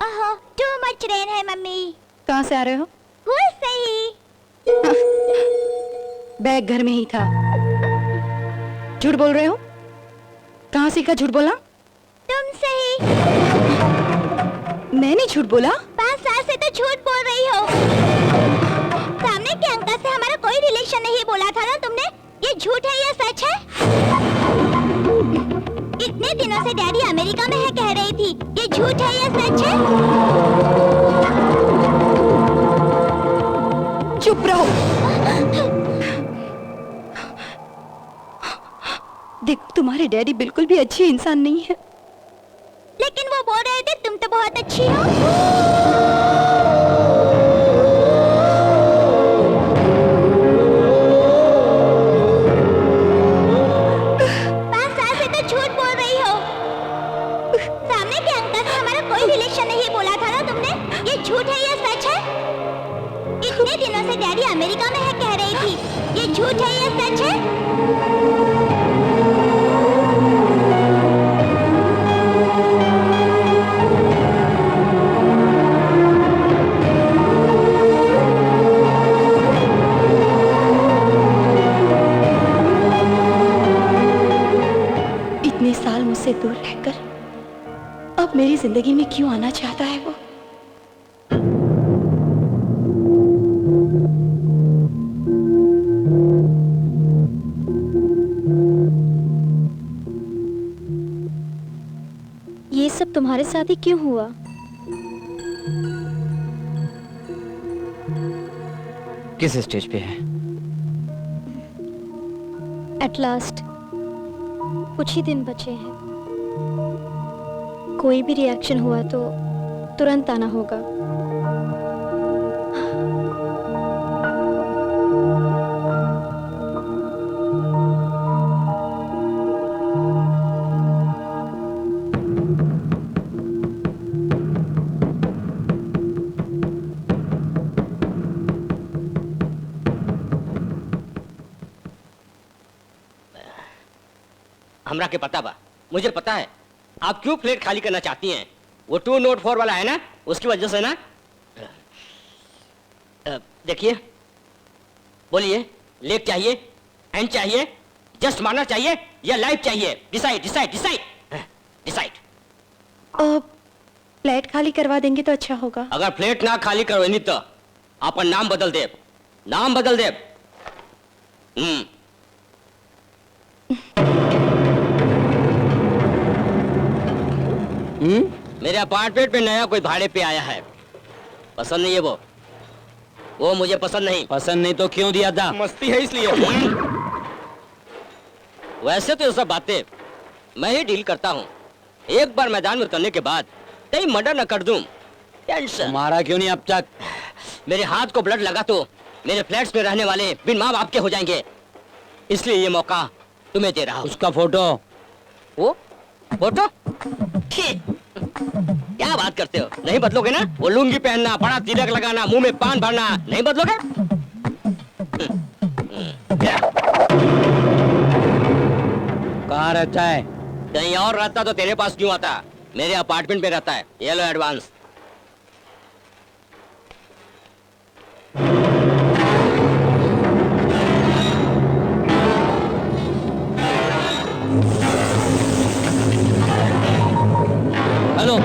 ओहो, too much rain है मम्मी। कहाँ से आ रहे हो? स्कूल से ही। बैग घर में ही था। झूठ बोल रहे हो? कहाँ सीखा झूठ बोला? तुमसे ही। मैंने झूठ बोला? 5 साल से तो झूठ बोल रही हो। सामने के अंकल से हमारा कोई रिलेशन नहीं बोला था ना तुमने? ये झूठ है या सच है? इतने दिनों से डैडी अमेरिका में है कह रही थी। ये झूठ है या सच है? चुप रहो। देखो तुम्हारे डैडी बिल्कुल भी अच्छे इंसान नहीं है। लेकिन वो बोल रहे थे तुम तो बहुत अच्छी हो। इतने दिनों से डैडी अमेरिका में है कह रही थी। ये झूठ है या सच है? इतने साल मुझसे दूर रहकर अब मेरी जिंदगी में क्यों आना चाहता है वो? ये सब तुम्हारे साथ ही क्यों हुआ? किस स्टेज पे है? एट लास्ट कुछ ही दिन बचे हैं। कोई भी रिएक्शन हुआ तो तुरंत आना होगा। हमरा के पता बा, मुझे पता है आप क्यों प्लेट खाली करना चाहती हैं। वो 2 नोट 4 वाला है ना, उसकी वजह से ना। देखिए, बोलिए, लेग चाहिए, एंड चाहिए, जस्ट मारना चाहिए या लाइफ चाहिए? Decide decide decide decide. Plate खाली करवा देंगे तो अच्छा होगा। अगर प्लेट ना खाली करवानी तो आपका नाम बदल दे, नाम बदल दे। मेरे अपार्टमेंट में नया कोई भाड़े पे आया है, पसंद नहीं है वो मुझे पसंद नहीं। पसंद नहीं तो क्यों दिया था? मस्ती है इसलिए। वैसे तो ये सब बातें मैं ही डील करता हूँ। एक बार मैदान में उतरने के बाद कहीं मर्डर न कर दूं, टेंशन। मारा क्यों नहीं अब तक? मेरे हाथ को ब्लड लगा तो मेरे फ्लैट्स में रहने वाले बिन माँ बाप के हो जाएंगे, इसलिए ये मौका तुम्हें दे रहा हूँ। उसका फोटो? वो फोटो? क्या बात करते हो? नहीं बदलोगे ना? वो लुंगी पहनना, बड़ा तिलक लगाना, मुंह में पान भरना, नहीं बदलोगे? कहाँ रहता है? कहीं और रहता तो तेरे पास क्यों आता? मेरे अपार्टमेंट में रहता है। ये लो एडवांस। हेलो,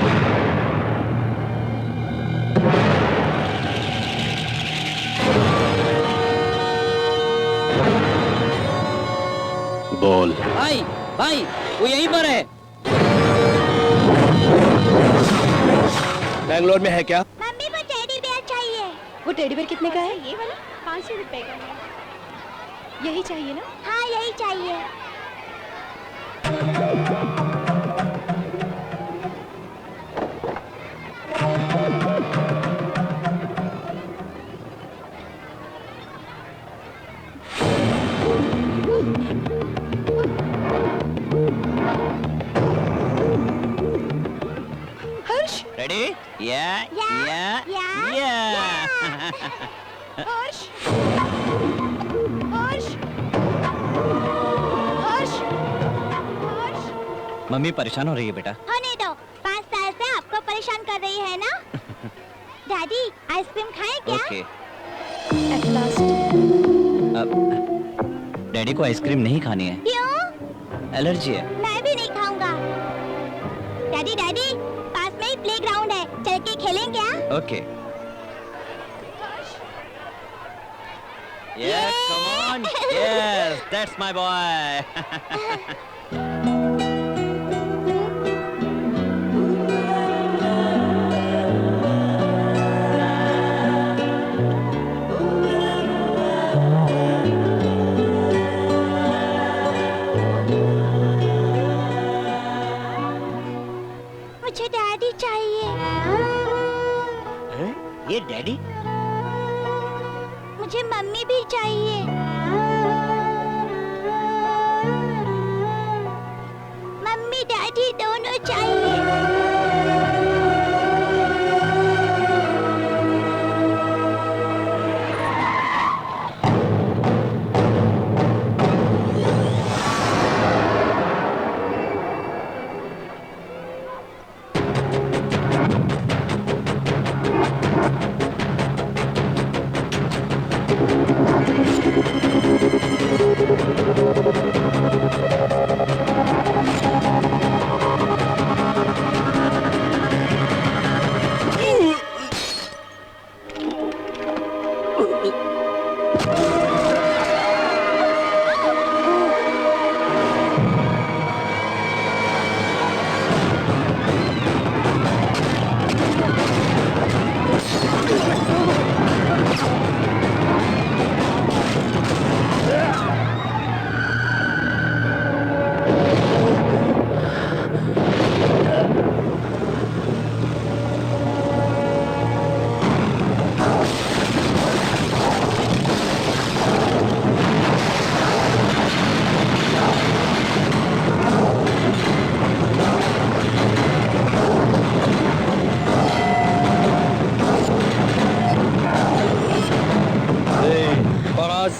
बोल। भाई भाई वो यहीं पर है। बैंगलोर में है क्या? मम्मी को टेडी बेयर चाहिए। वो टेडी बेयर कितने का है? ये वाला 500 रुपए का है। यही चाहिए ना? हाँ यही चाहिए। हर्ष हर्ष हर्ष हर्ष मम्मी परेशान हो रही है बेटा। होने दो, 5 साल से आपको परेशान कर रही है ना। डैडी आइसक्रीम खाएं क्या? ओके। At last. डैडी को आइसक्रीम नहीं खानी है। क्यों? एलर्जी है। मैं भी नहीं खाऊंगा। डैडी डैडी पास में ही प्लेग्राउंड है, चल के खेलें क्या? Okay. Yes, come on. Yes, that's my boy. मुझे डैडी चाहिए। ये डैडी? मुझे मम्मी भी चाहिए। मम्मी डैडी दोनों चाहिए।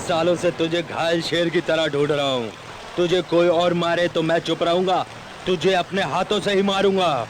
सालों से तुझे घायल शेर की तरह ढूंढ रहा हूँ। तुझे कोई और मारे तो मैं चुप रहूंगा, तुझे अपने हाथों से ही मारूंगा।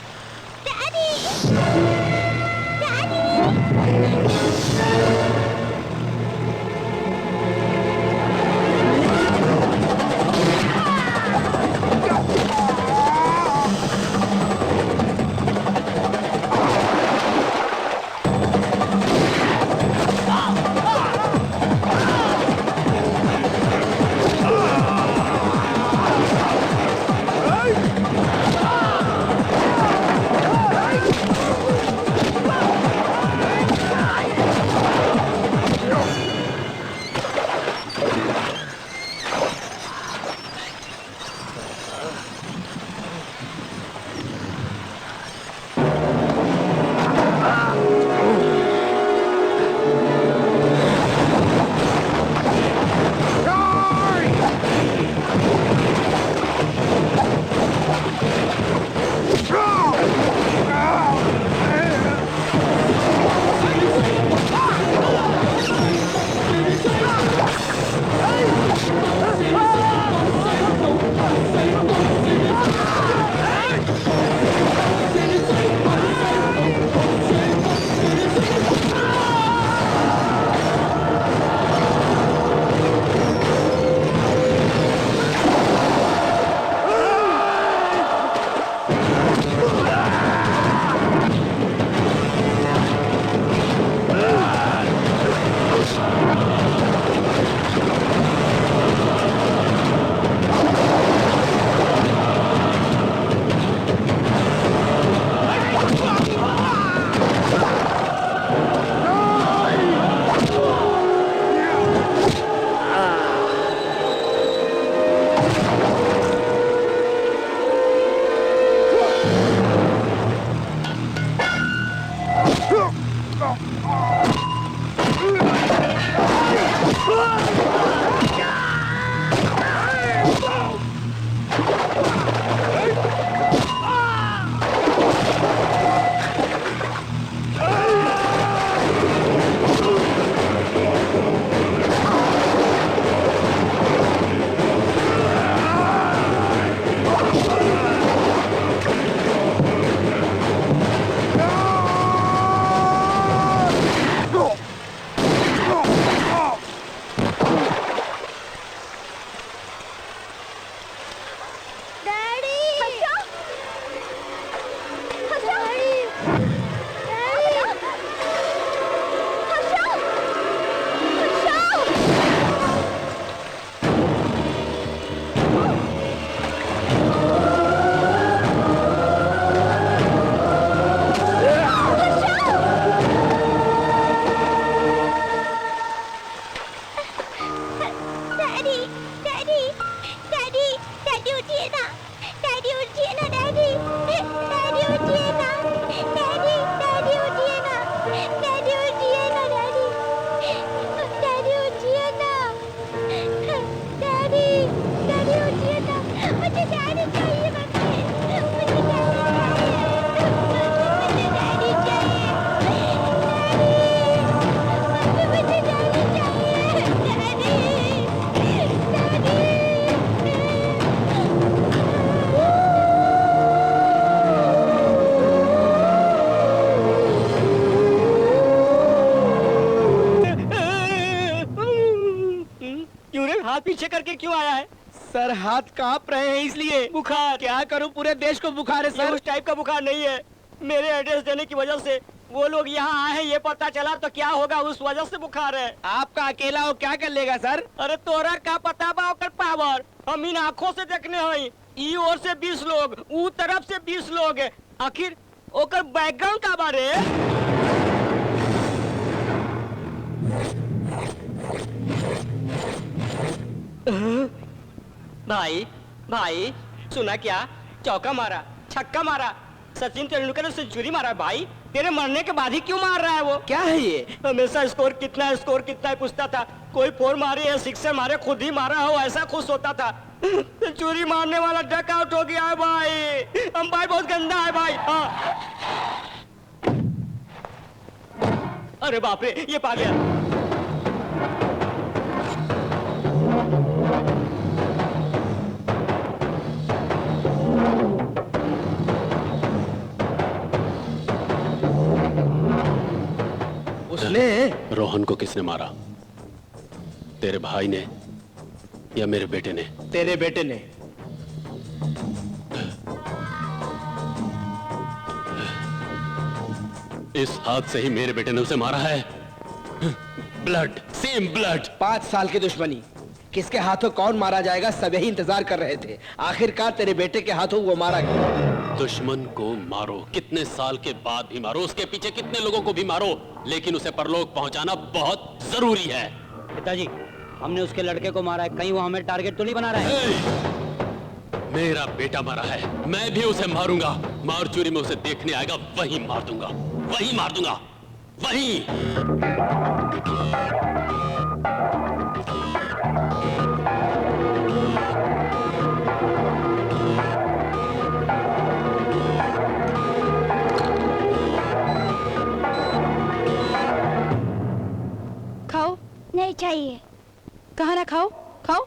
हाथ पीछे करके क्यों आया है? सर हाथ कांप रहे हैं इसलिए। बुखार? क्या करूं, पूरे देश को बुखार है ये सर। उस टाइप का बुखार नहीं है। मेरे एड्रेस देने की वजह से वो लोग यहाँ आए हैं, ये पता चला तो क्या होगा, उस वजह से बुखार है। आपका अकेला हो क्या कर लेगा सर? अरे तोरा का पता बा ओकर पावर? हम इन आँखों से देखने हई। ई ओर से 20 लोग, ऊ तरफ से 20 लोग, आखिर ओकर बैकग्राउंड का बारे? भाई भाई सुना क्या? चौका मारा, छक्का मारा, सचिन तेंदुलकर ने सेंचुरी मारा। भाई तेरे मरने के बाद ही क्यों मार रहा है वो? क्या है ये? हमेशा स्कोर कितना है पूछता था। कोई 4 मारे या 6 मारे, खुद ही मारा हो ऐसा खुश होता था। सेंचुरी मारने वाला डक आउट हो गया है भाई। अंपायर बहुत गंदा है भाई। हाँ। अरे बाप रे, ये पा गया। उसने रोहन को किसने मारा? तेरे भाई ने या मेरे बेटे ने? तेरे बेटे ने। इस हाथ से ही मेरे बेटे ने उसे मारा है। Blood, same blood. 5 साल की दुश्मनी, किसके हाथों कौन मारा जाएगा सब यही इंतजार कर रहे थे। आखिरकार तेरे बेटे के हाथों वो मारा गया। दुश्मन को मारो, कितने साल के बाद भी मारो, उसके पीछे कितने लोगों को भी मारो, लेकिन उसे परलोक पहुंचाना बहुत जरूरी है। पिताजी, हमने उसके लड़के को मारा है, कहीं वो हमें टारगेट तो नहीं बना रहा है? मेरा बेटा मरा है, मैं भी उसे मारूंगा। मारचूरी में उसे देखने आएगा, वहीं मार दूंगा, वहीं मार दूंगा, वहीं। खाओ। नहीं चाहिए। कहा ना खाओ, खाओ।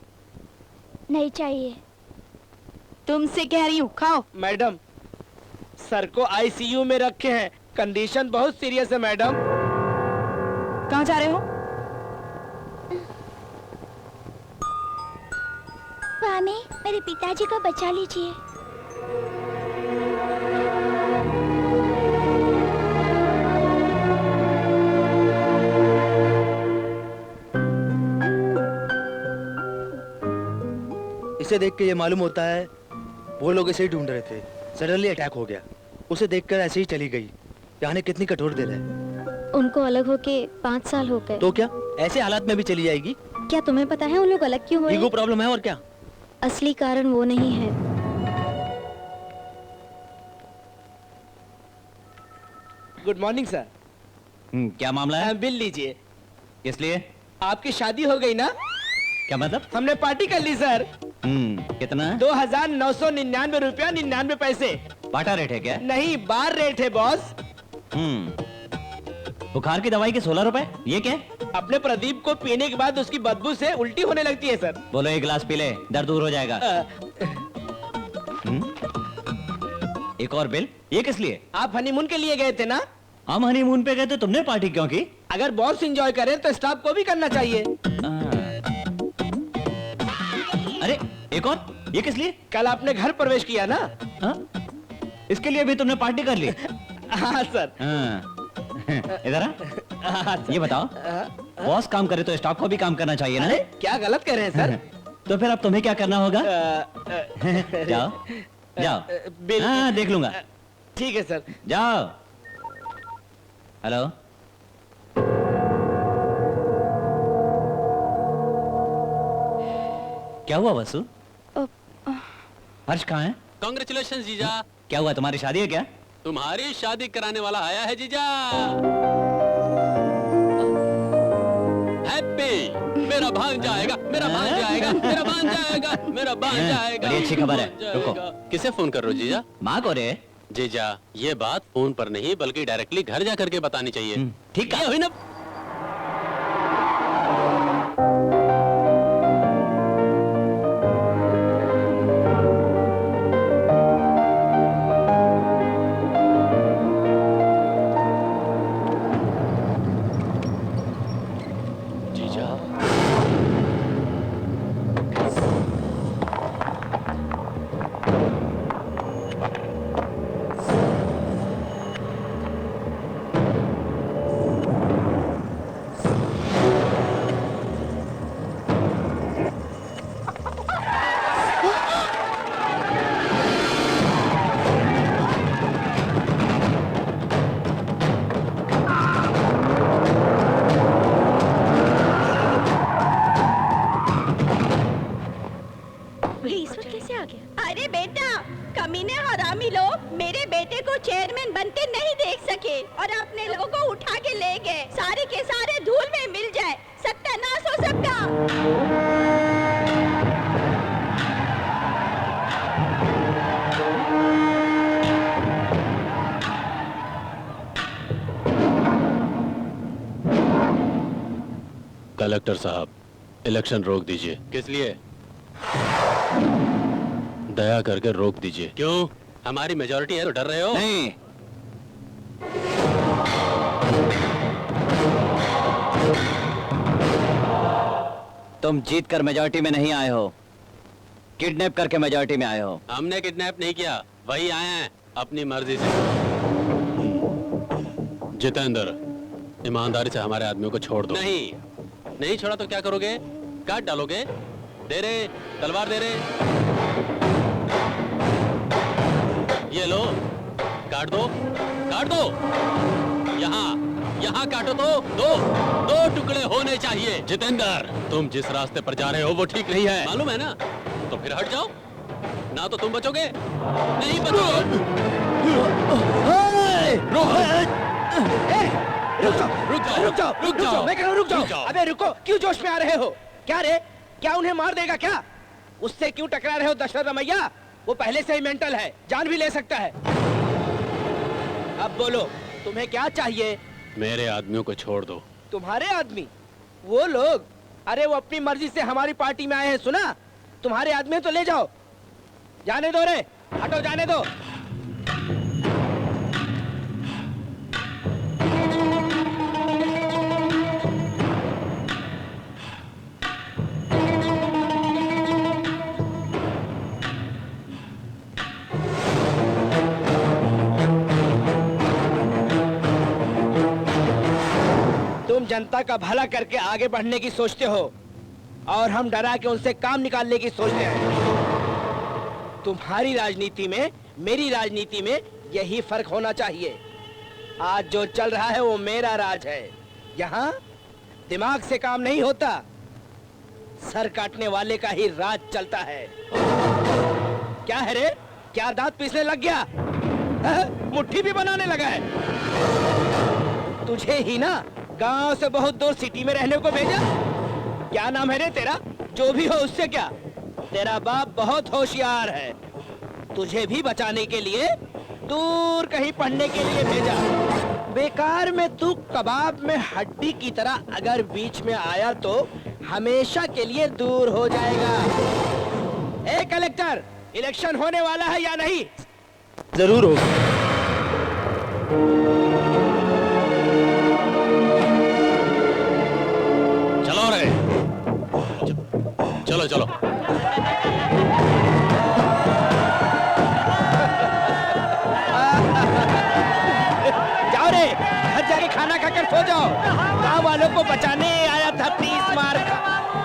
नहीं चाहिए। तुमसे कह रही हूँ, खाओ। मैडम, सर को आईसीयू में रखे हैं, कंडीशन बहुत सीरियस है मैडम। कहाँ जा रहे हो? स्वामी, मेरे पिताजी को बचा लीजिए। इसे देख के ये मालूम होता है वो लोग इसे ही ढूंढ रहे थे। सडनली अटैक हो गया, उसे देखकर ऐसे ही चली गई। जाने कितनी कठोर दिल है। उनको अलग होके 5 साल हो गए। तो क्या ऐसे हालात में भी चली जाएगी? क्या तुम्हें पता है उन लोग अलग क्यों हुए? ईगो प्रॉब्लम है और क्या। असली कारण वो नहीं है। Good morning sir. क्या मामला है? बिल लीजिए। इसलिए आपकी शादी हो गई ना? क्या मतलब? हमने पार्टी कर ली सर। कितना है? 2999 रुपया 99 पैसे। बाटा रेट है क्या? नहीं, बार रेट है बॉस। बुखार की दवाई के 16 रुपए, ये क्या? अपने प्रदीप को पीने के बाद उसकी बदबू से उल्टी होने लगती है सर। बोलो 1 गिलास पी ले, दर्द दूर हो जाएगा। एक और बिल, ये किस लिए? आप हनीमून के लिए गए थे ना? हम हनीमून पे गए तो तुमने पार्टी क्यों की? अगर बॉस एंजॉय करें तो स्टाफ को भी करना चाहिए। अरे एक और, ये किस लिए? कल आपने घर प्रवेश किया ना? इसके लिए भी तुमने पार्टी कर ली? हाँ सर। इधर आ। ये बताओ, बॉस काम करे तो स्टाफ को भी काम करना चाहिए ना? क्या गलत कर रहे हैं सर? तो फिर अब तुम्हें क्या करना होगा? जाओ जाओ। बिल हाँ, देख लूंगा। ठीक है सर। जाओ। हेलो, क्या हुआ वसु? हर्ष कहाँ है? कांग्रेचुलेशन जीजा। क्या हुआ, तुम्हारी शादी है क्या? तुम्हारी शादी कराने वाला आया है जीजा। हैप्पी। मेरा भांजा आएगा, मेरा भांजा आएगा, मेरा भांजा आएगा, मेरा भांजा आएगा। बड़ी अच्छी खबर है। रुको, किसे फोन कर रहे हो जीजा? माँ को रे। जीजा, ये बात फोन पर नहीं बल्कि डायरेक्टली घर जा करके बतानी चाहिए। ठीक है। ये हुई ना? सारे के सारे धूल में मिल जाए, सत्यानाश हो सबका। कलेक्टर साहब, इलेक्शन रोक दीजिए। किस लिए? दया करके रोक दीजिए। क्यों? हमारी मेजॉरिटी है तो डर रहे हो? नहीं, तुम जीत कर मेजॉरिटी में नहीं आए हो, किडनैप करके मेजॉरिटी में आए हो। हमने किडनैप नहीं किया, वही आए हैं अपनी मर्जी से। जितेंद्र, ईमानदारी से हमारे आदमियों को छोड़ दो। नहीं छोड़ा तो क्या करोगे? काट डालोगे? दे रे, तलवार दे रे। ये लो, काट दो, काट दो। यहाँ काटो तो दो टुकड़े होने चाहिए। जितेंद्र, तुम जिस रास्ते पर जा रहे हो वो ठीक नहीं है, मालूम है ना? तो फिर हट जाओ, ना तो तुम बचोगे, नहीं बचोगे। रुक जाओ, मैं कह रहा हूं रुक जाओ। अबे रुको, क्यों जोश में आ रहे हो? क्या रे, क्या उन्हें मार देगा क्या? उससे क्यों टकरा रहे हो दशरथ रमैया? वो पहले से ही मेंटल है, जान भी ले सकता है। अब बोलो, तुम्हें क्या चाहिए? मेरे आदमियों को छोड़ दो। तुम्हारे आदमी? वो लोग? अरे वो अपनी मर्जी से हमारी पार्टी में आए हैं, सुना? तुम्हारे आदमी तो ले जाओ। जाने दो रे, हटो, जाने दो। तुम जनता का भला करके आगे बढ़ने की सोचते हो और हम डरा के उनसे काम निकालने की सोचते हैं। तुम्हारी राजनीति में मेरी राजनीति में यही फर्क होना चाहिए। आज जो चल रहा है वो मेरा राज है। यहाँ दिमाग से काम नहीं होता, सर काटने वाले का ही राज चलता है। क्या है रे, क्या दांत पीसने लग गया? मुट्ठी भी बनाने लगा है? तुझे ही ना गांव से बहुत दूर सिटी में रहने को भेजा। क्या नाम है रे तेरा? जो भी हो उससे क्या, तेरा बाप बहुत होशियार है। तुझे भी बचाने के लिए दूर कहीं पढ़ने के लिए भेजा। बेकार में तू कबाब में हड्डी की तरह अगर बीच में आया तो हमेशा के लिए दूर हो जाएगा। ए कलेक्टर, इलेक्शन होने वाला है या नहीं? जरूर होगा। चलो रे, चलो चलो। जाओ रे, घर जाके खाना खाकर सो जाओ। गांव वालों को बचाने आया था 30 मार का।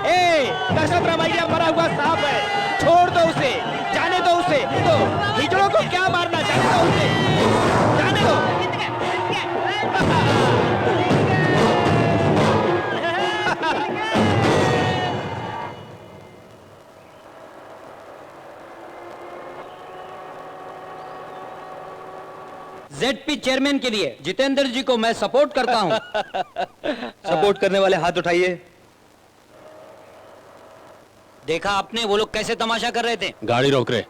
ए, दशरथ रमैया मरा हुआ सांप है, छोड़ दो उसे, जाने दो उसे। तो हिजड़ों को क्या मारना, जाने दो उसे, जाने दो। जेडपी चेयरमैन के लिए जितेंद्र जी को मैं सपोर्ट करता हूं। सपोर्ट करने वाले हाथ उठाइए। देखा आपने, वो लोग कैसे तमाशा कर रहे थे। गाड़ी रोक रे।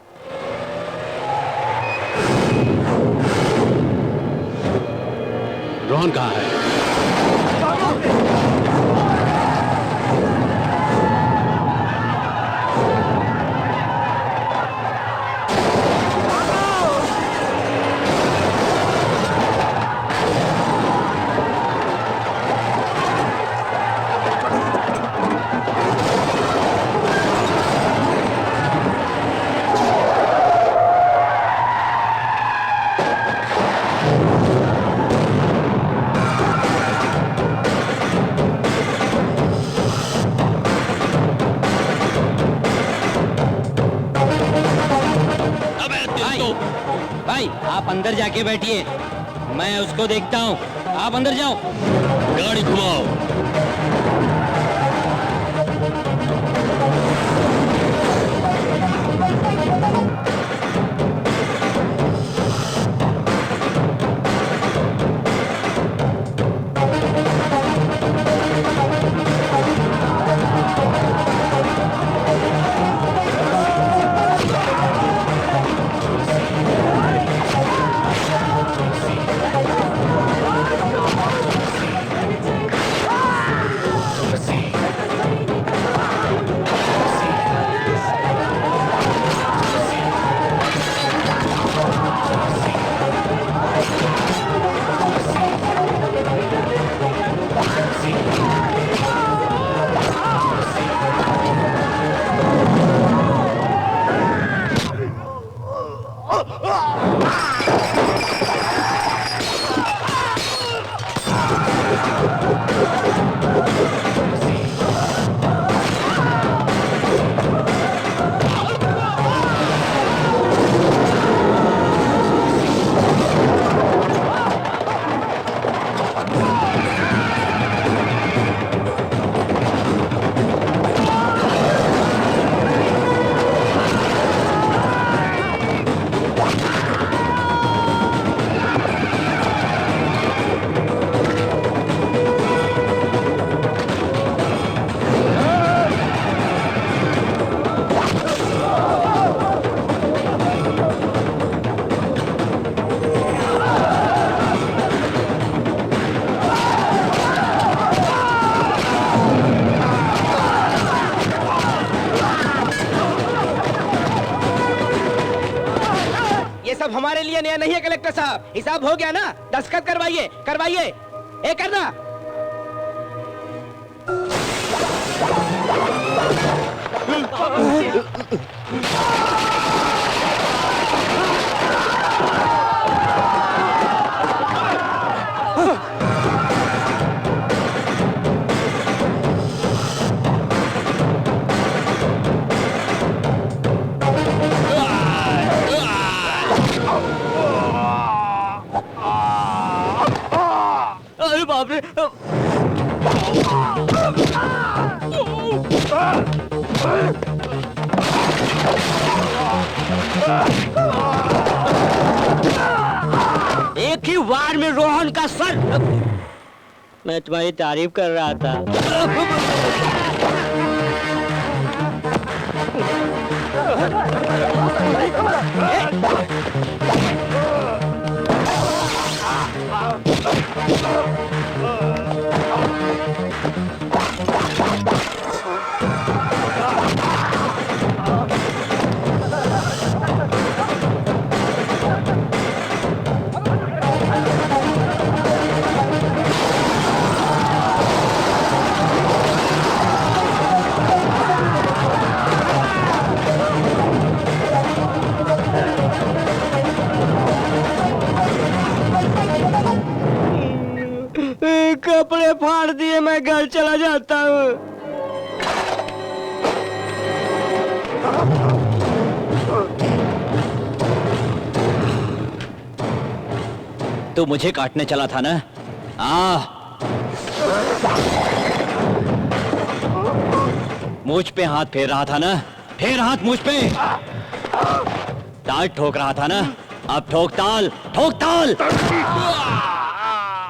रोहन कहाँ है? भाई आप अंदर जाके बैठिए, मैं उसको देखता हूँ। आप अंदर जाओ। गाड़ी घुमाओ। लिए नया नहीं है कलेक्टर साहब, हिसाब हो गया ना, दस्तखत करवाइए करवाइए, ए करना। अरे बाप रे! एक ही वार में रोहन का सर। मैं तुम्हारी तारीफ कर रहा था। कपड़े फाड़ दिए, मैं घर चला जाता हूँ। तू मुझे काटने चला था ना? मुझ पे हाथ फेर रहा था ना? फेर हाथ मुझ पे। ताल ठोक रहा था ना? अब ठोक ताल, ठोक ताल।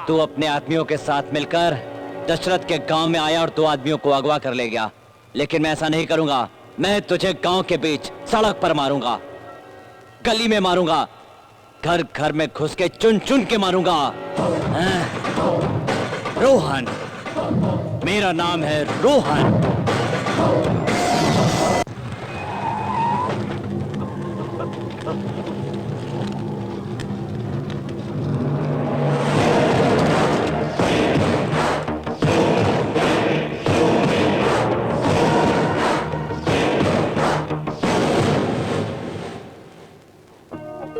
तू अपने आदमियों के साथ मिलकर दशरथ के गांव में आया और 2 आदमियों को अगवा कर ले गया, लेकिन मैं ऐसा नहीं करूंगा। मैं तुझे गांव के बीच सड़क पर मारूंगा, गली में मारूंगा, घर घर में घुस के चुन चुन के मारूंगा। रोहन, मेरा नाम है रोहन।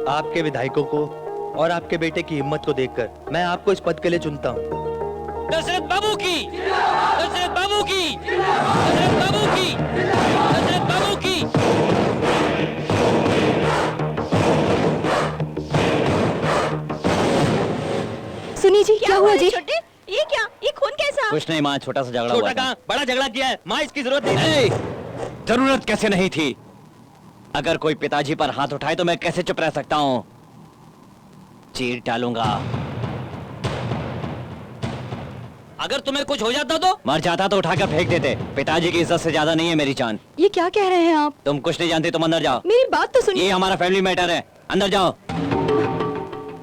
आपके विधायकों को और आपके बेटे की हिम्मत को देखकर मैं आपको इस पद के लिए चुनता हूँ। दशरथ बाबू की, दशरथ बाबू की, दशरथ बाबू की, दशरथ बाबू की। सुनिए जी, क्या हुआ जी? छोटे, ये क्या? ये खून कैसा? कुछ नहीं माँ, छोटा सा झगड़ा हुआ छोटा था। कहाँ, बड़ा झगड़ा किया है माँ, इसकी जरूरत नहीं। जरूरत कैसे नहीं थी? अगर कोई पिताजी पर हाथ उठाए तो मैं कैसे चुप रह सकता हूं? चीर डालूंगा। अगर तुम्हें कुछ हो जाता तो? मर जाता तो उठाकर फेंक देते। पिताजी की इज्जत से ज्यादा नहीं है मेरी जान। ये क्या कह रहे हैं आप? तुम कुछ नहीं जानते, तुम अंदर जाओ। मेरी बात तो सुनिए। ये हमारा फैमिली मैटर है, अंदर जाओ।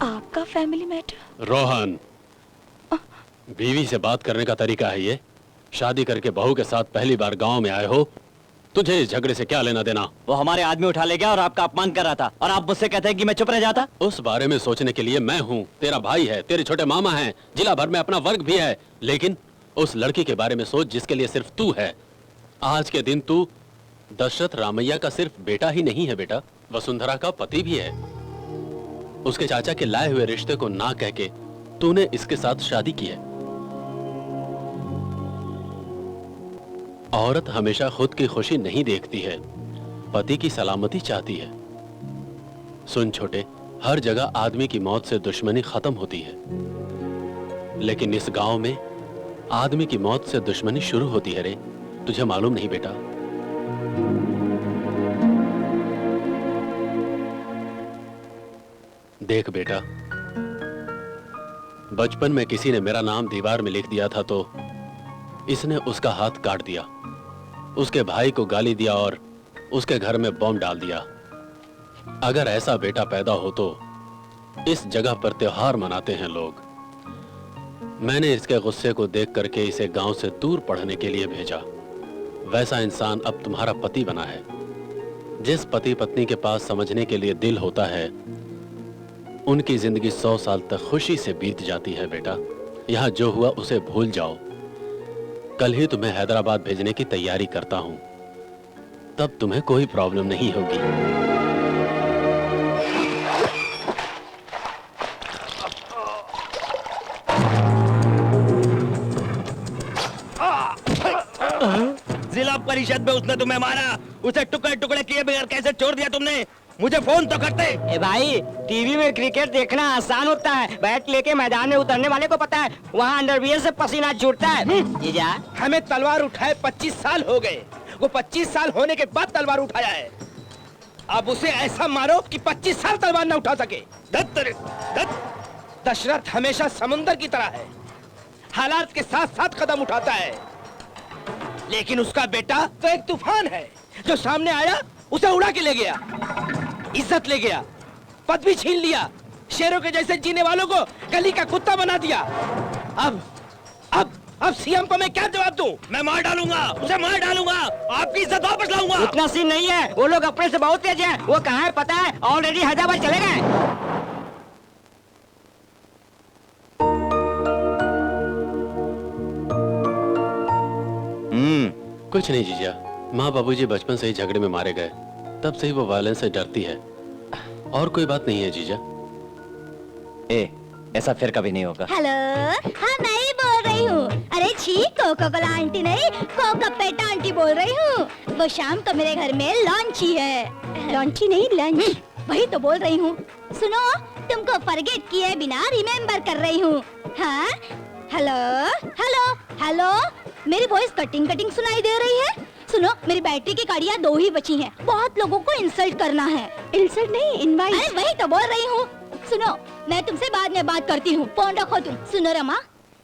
आपका फैमिली मैटर? रोहन, बीवी से बात करने का तरीका है ये? शादी करके बहू के साथ पहली बार गांव में आए हो, तुझे इस झगड़े से क्या लेना देना? वो हमारे आदमी उठा ले गया और आपका अपमान कर रहा था, और आप मुझसे कहते हैं कि मैं चुप रह जाता? उस बारे में सोचने के लिए मैं हूँ, तेरा भाई है, तेरे छोटे मामा हैं, जिला भर में अपना वर्ग भी है, लेकिन उस लड़की के बारे में सोच जिसके लिए सिर्फ तू है। आज के दिन तू दशरथ रामैया का सिर्फ बेटा ही नहीं है बेटा, वसुंधरा का पति भी है। उसके चाचा के लाए हुए रिश्ते को ना कह के तूने इसके साथ शादी की है। औरत हमेशा खुद की खुशी नहीं देखती है, पति की सलामती चाहती है। सुन छोटे, हर जगह आदमी की मौत से दुश्मनी खत्म होती है, लेकिन इस गांव में आदमी की मौत से दुश्मनी शुरू होती है रे, तुझे मालूम नहीं बेटा? देख बेटा, बचपन में किसी ने मेरा नाम दीवार में लिख दिया था तो इसने उसका हाथ काट दिया, उसके भाई को गाली दिया और उसके घर में बम डाल दिया। अगर ऐसा बेटा पैदा हो तो इस जगह पर त्योहार मनाते हैं लोग। मैंने इसके गुस्से को देख करके इसे गांव से दूर पढ़ने के लिए भेजा। वैसा इंसान अब तुम्हारा पति बना है। जिस पति पत्नी के पास समझने के लिए दिल होता है, उनकी जिंदगी 100 साल तक खुशी से बीत जाती है बेटा। यहाँ जो हुआ उसे भूल जाओ। कल ही तुम्हें हैदराबाद भेजने की तैयारी करता हूँ, तब तुम्हें कोई प्रॉब्लम नहीं होगी। जिला परिषद में उसने तुम्हें मारा, उसे टुकड़े टुकड़े किए बगैर कैसे छोड़ दिया तुमने? मुझे फोन तो करते। ए भाई, टीवी में क्रिकेट देखना आसान होता है, बैट लेके मैदान में उतरने वाले को पता है वहाँ अंडरवियर से पसीना छूटता है। जीजा, हमें तलवार उठाए 25 साल हो गए। वो 25 साल होने के बाद तलवार उठाया है। अब उसे ऐसा मारो कि 25 साल तलवार न उठा सके। दशरथ हमेशा समुंदर की तरह है, हालात के साथ साथ कदम उठाता है, लेकिन उसका बेटा तो एक तूफान है जो सामने आया उसे उड़ा के ले गया, इज्जत ले गया, पद भी छीन लिया, शेरों के जैसे जीने वालों को गली का कुत्ता बना दिया। अब सीएम को मैं क्या जवाब दूं? मैं मार डालूंगा, उसे मार डालूंगा, आपकी इज्जत वापस लाऊंगा। उतना सीन नहीं है, वो लोग अपने से बहुत तेज हैं। वो कहाँ है पता है? ऑलरेडी हैदराबाद चले गए। कुछ नहीं जीजा, माँ बाबूजी बचपन से ही झगड़े में मारे गए, तब से ही वो वायलेंस से डरती है, और कोई बात नहीं है जीजा। ऐसा फिर कभी नहीं होगा। हेलो, हाँ मैं ही बोल रही हूँ। अरे छी, कोको कोला आंटी नहीं, कोका पेटा आंटी बोल रही हूँ। वो शाम को मेरे घर में लॉन्ची है। लॉन्ची नहीं, लंच। वही तो बोल रही हूँ। सुनो, तुमको फॉरगेट किए बिना रिमेम्बर कर रही हूँ। हाँ, हेलो हेलो हेलो, मेरी वॉइस कटिंग कटिंग सुनाई दे रही है? सुनो, मेरी बैटरी की कड़ियाँ 2 ही बची हैं। बहुत लोगों को इंसल्ट करना है। इंसल्ट नहीं, इनवाइट। अरे वही तो बोल रही हूँ। सुनो, मैं तुमसे बाद में बात करती हूँ, फोन रखो तुम। सुनो रमा,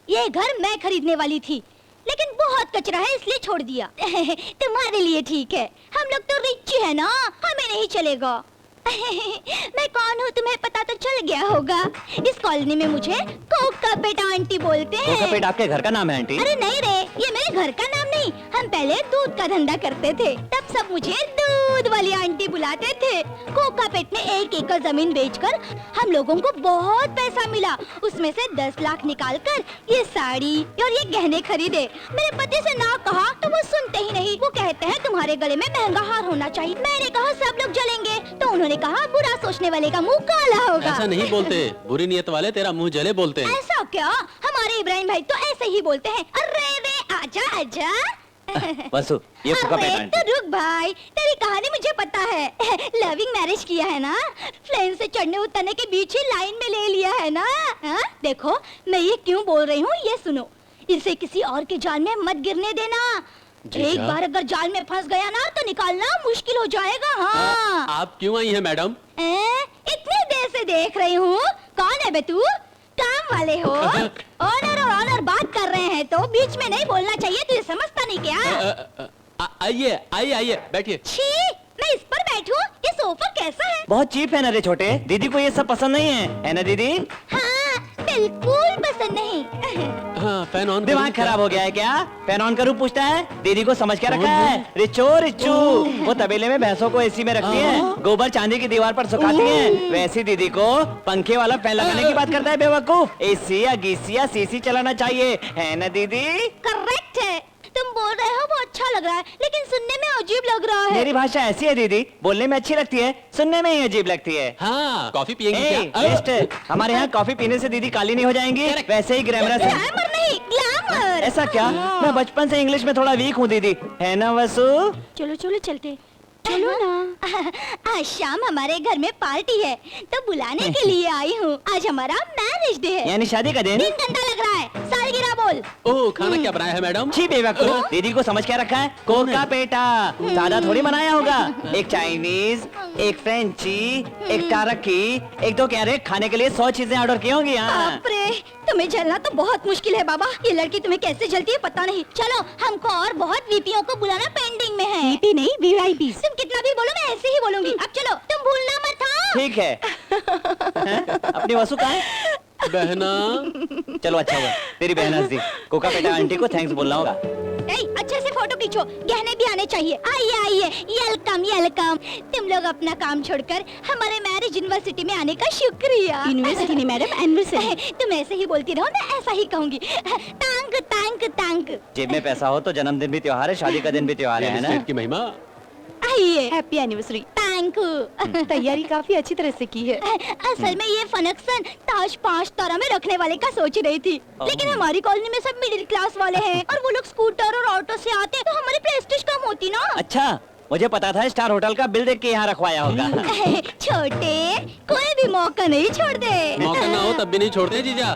ये घर मैं खरीदने वाली थी, लेकिन बहुत कचरा है इसलिए छोड़ दिया। तुम्हारे लिए ठीक है, हम लोग तो रिच है ना, हमें नहीं चलेगा। मैं कौन हूँ तुम्हें पता तो चल गया होगा। इस कॉलोनी में मुझे कोका पेटा आंटी बोलते हैं। कोका पेटा आपके घर का नाम है आंटी? अरे नहीं रे, ये मेरे घर का नाम नहीं। हम पहले दूध का धंधा करते थे, तब सब मुझे दूध वाली आंटी बुलाते थे। कोका पेट ने 1 एकड़ जमीन बेचकर हम लोगों को बहुत पैसा मिला। उसमें से 10 लाख निकाल कर ये साड़ी और ये गहने खरीदे। मेरे पति से ना कहा तो वो सुनते ही नहीं। वो कहते हैं तुम्हारे गले में महंगा हार होना चाहिए। मैंने कहा सब लोग जलेंगे, तो उन्होंने कहा बुरा सोचने वाले का मुंह काला होगा। ऐसा नहीं बोलते, बुरी नियत वाले तेरा मुंह जले बोलते हैं। ऐसा क्या? हमारे इब्राहिम भाई तो ऐसे ही बोलते हैं। अरे रे, आजा आजा। वसु, ये कोका पेटा अरे आंटी। तो रुक भाई, तेरी कहानी मुझे पता है। लविंग मैरिज किया है ना, प्लेन से चढ़ने उतरने के बीच ही लाइन में ले लिया है ना। हा? देखो मैं ये क्यों बोल रही हूँ ये सुनो। इसे किसी और के जाल में मत गिरने देना। एक बार अगर जाल में फंस गया ना तो निकालना मुश्किल हो जाएगा। हाँ। आप क्यों आई हैं मैडम? इतनी देर से देख रही हूँ। कौन है बे तू? काम वाले हो? ऑनर और ऑनर बात कर रहे हैं तो बीच में नहीं बोलना चाहिए, तुझे समझता नहीं क्या? आइए आइए आइए, बैठिए। छी, मैं इस पर बैठूं? ये सोफा कैसा है? बहुत चीप है ना रे छोटे, दीदी को ये सब पसंद नहीं है ना दीदी? हाँ, बिल्कुल पसंद नहीं। हाँ, फैन ऑन। दिमाग खराब हो गया है क्या? फैन ऑन करूं पूछता है? दीदी को समझ के रखा है? रिचो रिचू, वो तबेले में भैंसों को एसी में रखती है, गोबर चांदी की दीवार पर सुखाती है। वैसी दीदी को पंखे वाला फैन लगाने की बात करता है बेवकूफ। एसी या गीसी या सीसी चलाना चाहिए, है ना दीदी? करेक्ट है, तुम बोल रहे हो वो अच्छा लग रहा है, लेकिन सुनने में अजीब लग रहा है। मेरी भाषा ऐसी है दीदी, बोलने में अच्छी लगती है, सुनने में ही अजीब लगती है। हाँ, कॉफी पियेंगी क्या? बेस्ट, हमारे यहाँ कॉफी पीने से दीदी काली नहीं हो जाएंगी। वैसे ही ग्रामर से। ग्लैमर नहीं, ग्लैमर। ऐसा क्या? मैं बचपन से इंग्लिश में थोड़ा वीक हूँ दीदी, है ना वसु? चलो चलो चलते, चलो ना। आज शाम हमारे घर में पार्टी है, तो बुलाने के लिए आई हूँ। आज हमारा मैरिज डे है। यानी शादी का दिन? दिन गंदा लग रहा है, सालगिरह बोल। ओह, खाना क्या बनाया है मैडम? छी बेवकूफ, दीदी को समझ क्या रखा है? कोका पेटा ज्यादा थोड़ी बनाया होगा। एक चाइनीज, एक फ्रेंची, एक टारकी, एक दो कैरेट खाने के लिए 100 चीजें ऑर्डर की होंगी। बाप रे, तुम्हें जलना तो बहुत मुश्किल है बाबा। ये लड़की तुम्हें कैसे जलती है पता नहीं। चलो, हमको और बहुत वीपीओ को बुलाना पेंडिंग में है। वीपी नहीं, वीआईपी। तुम कितना भी बोलो मैं ऐसे ही बोलूंगी। अब चलो, तुम भूलना मत। हाँ? ठीक है। अपनी वसु कहाँ है? बहना। चलो अच्छा हुआ तेरी बहन हंस दी। कोका पेटा आंटी को थैंक्स बोलना होगा। अच्छे से फोटो फोटो खींचो, गहने भी आने चाहिए। आइए आइए, वेलकम वेलकम। तुम लोग अपना काम छोड़कर हमारे मैरिज यूनिवर्सिटी में आने का शुक्रिया। यूनिवर्सिटी नहीं मैडम, एनिवर्सरी। तुम ऐसे ही बोलती रहो, मैं ऐसा ही कहूँगी। तांक तांक तांक। जेब में पैसा हो तो जन्मदिन भी त्योहार है, शादी का दिन भी त्योहार है ना? स्टेट की महिमा। आइए, हैप्पी एनिवर्सरी। Thank you. तैयारी काफी अच्छी तरह से की है। असल में ये फंक्शन ताज 5 तारा में रखने वाले का सोच रही थी, लेकिन हमारी कॉलोनी में सब मिडिल क्लास वाले हैं और वो लोग स्कूटर और ऑटो से आते तो हमारी प्रेस्टीज कम होती ना। अच्छा, मुझे पता था स्टार होटल का बिल देख के यहाँ रखवाया होगा। छोटे, कोई भी मौका नहीं छोड़ते। मौका ना हो तब भी नहीं छोड़ते जीजा।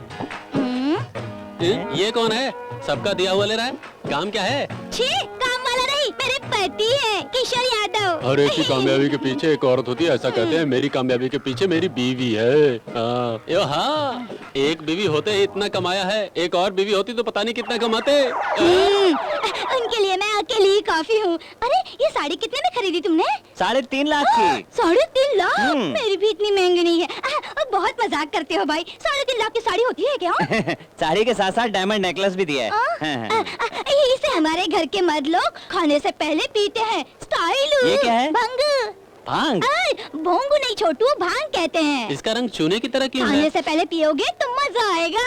ये कौन है? सबका दिया हुआ ले रहा है। काम क्या है? छी, काम वाला नहीं, मेरे पति है किशोर यादव। हर एक की कामयाबी के पीछे एक औरत होती है, ऐसा कहते हैं। मेरी कामयाबी के पीछे मेरी बीवी है। हाँ, एक बीवी होते ही इतना कमाया है, एक और बीवी होती तो पता नहीं कितना कमाते। उनके लिए मैं अकेली ही काफी हूँ। अरे ये साड़ी कितने में खरीदी तुमने? 3.5 लाख की। 3.5 लाख? मेरी भी इतनी महंगी नहीं है। बहुत मजाक करते हो भाई। 3.5 लाख की साड़ी होती है क्या? साड़ी के साथ साथ डायमंड नेकलेस भी दिया है। इसे हमारे घर के मर्द लोग खाने से पहले पीते हैं। स्टाइल। ये क्या है? भंग। भांग? भोंगू नहीं छोटू, भांग कहते हैं। इसका रंग चूने की तरह क्यों खाने है? से पहले पियोगे तो मजा आएगा।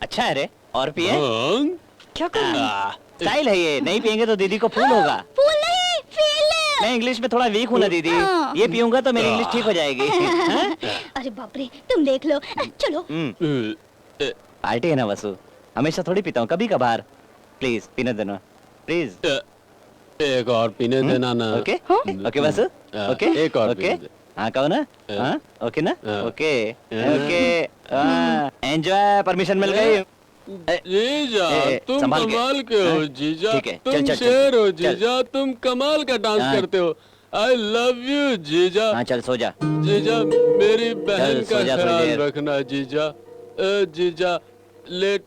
अच्छा है रे, और पिए? भांग? क्या कर स्टाइल है ये, नहीं पियेंगे तो दीदी को फूल होगा। फूल नहीं, फील। मैं इंग्लिश में थोड़ा वीक हूँ ना दीदी, ये पीऊंगा तो मेरी इंग्लिश ठीक हो जाएगी। हाँ? अरे बाप रे, तुम देख लो। चलो। पार्टी है ना वसु, हमेशा थोड़ी पीता हूँ, कभी कभार। प्लीज पीने देना, प्लीज। एक और पीने देना ना। ओके ओके वसु, ओके एक और ओके। पीने दे। हाँ कहो ना, हाँ ओके ना, हाँ। Okay okay. एंजॉय, परमिशन मिल गई। जीजा, तुम संभाल के। कमाल के हो हाँ? जीजा। ठीक है, चल, तुम चल, शेर हो चल। जीजा, तुम कमाल का डांस हाँ। करते हो। आई लव यू जीजा। हाँ चल सो जा। जीजा, मेरी बहन सो का जा, थोड़ी ख्याल देर। रखना जीजा। जीजा, लेट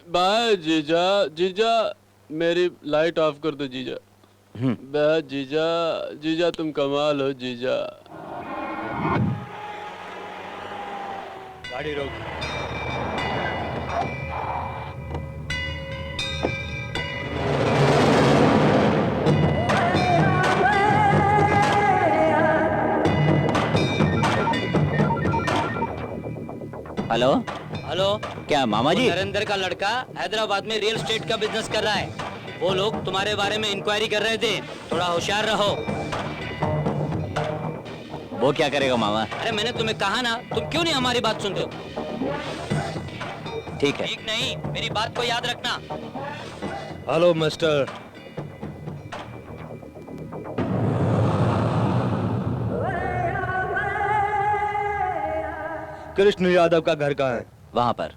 बाय जीजा। जीजा, मेरी लाइट ऑफ कर दो जीजा। बस जीजा, जीजा तुम कमाल हो जीजा। गाड़ी रोक। हेलो हेलो, क्या मामा जी? नरेंद्र का लड़का हैदराबाद में रियल एस्टेट का बिजनेस कर रहा है। वो लोग तुम्हारे बारे में इंक्वायरी कर रहे थे, थोड़ा होशियार रहो। वो क्या करेगा मामा? अरे मैंने तुम्हें कहा ना, तुम क्यों नहीं हमारी बात सुनते हो? ठीक है। ठीक नहीं, मेरी बात को याद रखना। Hello mister. कृष्ण यादव का घर कहाँ है? वहां पर।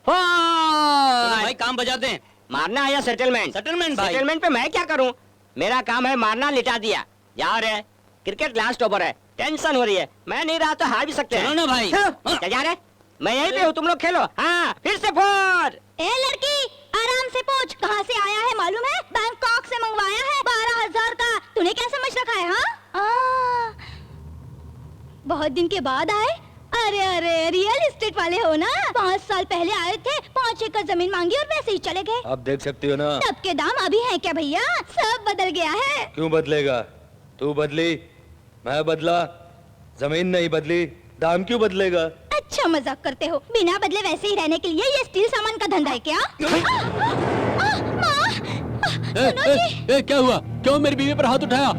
चलो भाई काम बजा दें। मारना या सेटलमेंट? सेटलमेंट भाई। सेटलमेंट पे मैं क्या करूं? मेरा काम है मारना, लिटा दिया। जा रहे हैं, क्रिकेट लास्ट ओवर है, टेंशन हो रही है, मैं नहीं रहा तो हार भी सकते हैं। चलो ना भाई। क्या जा रहे? मैं यहीं पे हूँ, तुम लोग खेलो। हाँ फिर से फोर। ए लड़की, आराम से पहुंच। कहाँ से आया है मालूम है? बैंकॉक से मंगवाया है 12,000 का। तूने क्या समझ रखा है? हाँ, बहुत दिन के बाद आए। अरे अरे, रियल एस्टेट वाले हो ना? 5 साल पहले आए थे, 5 एकड़ जमीन मांगी और वैसे ही चले गए। आप देख सकती हो ना। तब के दाम अभी हैं क्या भैया? सब बदल गया है। क्यों बदलेगा? तू बदली, मैं बदला, जमीन नहीं बदली, दाम क्यों बदलेगा? अच्छा मजाक करते हो। बिना बदले वैसे ही रहने के लिए ये स्टील सामान का धंधा है क्या? माँ, सुनो जी। क्या हुआ? क्यों मेरी बीवी पर हाथ उठाया?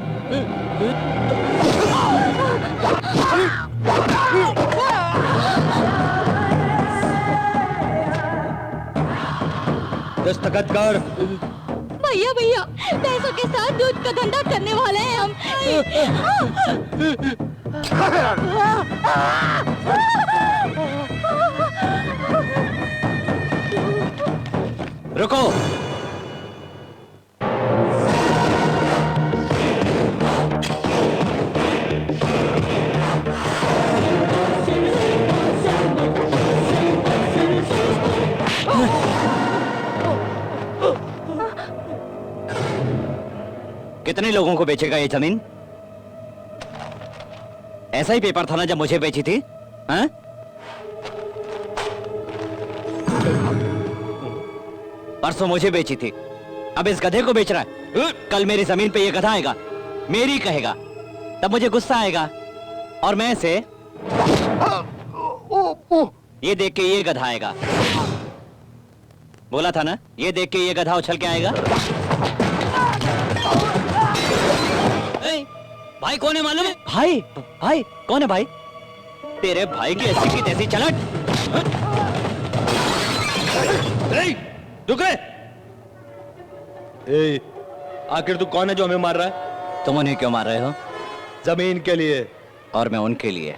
दस्तखत कर। भैया भैया, पैसों के साथ दूध का धंधा करने वाले हैं हम। रुको। कितने लोगों को बेचेगा ये जमीन? ऐसा ही पेपर था ना जब मुझे बेची थी, हाँ? परसों मुझे बेची थी, अब इस गधे को बेच रहा है। कल मेरी जमीन पे ये गधा आएगा, मेरी कहेगा, तब मुझे गुस्सा आएगा और मैं इसे ये देख के ये गधा आएगा। बोला था ना, ये देख के ये गधा उछल के आएगा। भाई कौन है मालूम है? भाई भाई कौन है भाई? तेरे भाई की ऐसी की तैसी चलट। रुक रे। आखिर तू कौन है जो हमें मार रहा है? तुम उन्हें क्यों मार रहे हो? जमीन के लिए। और मैं उनके लिए।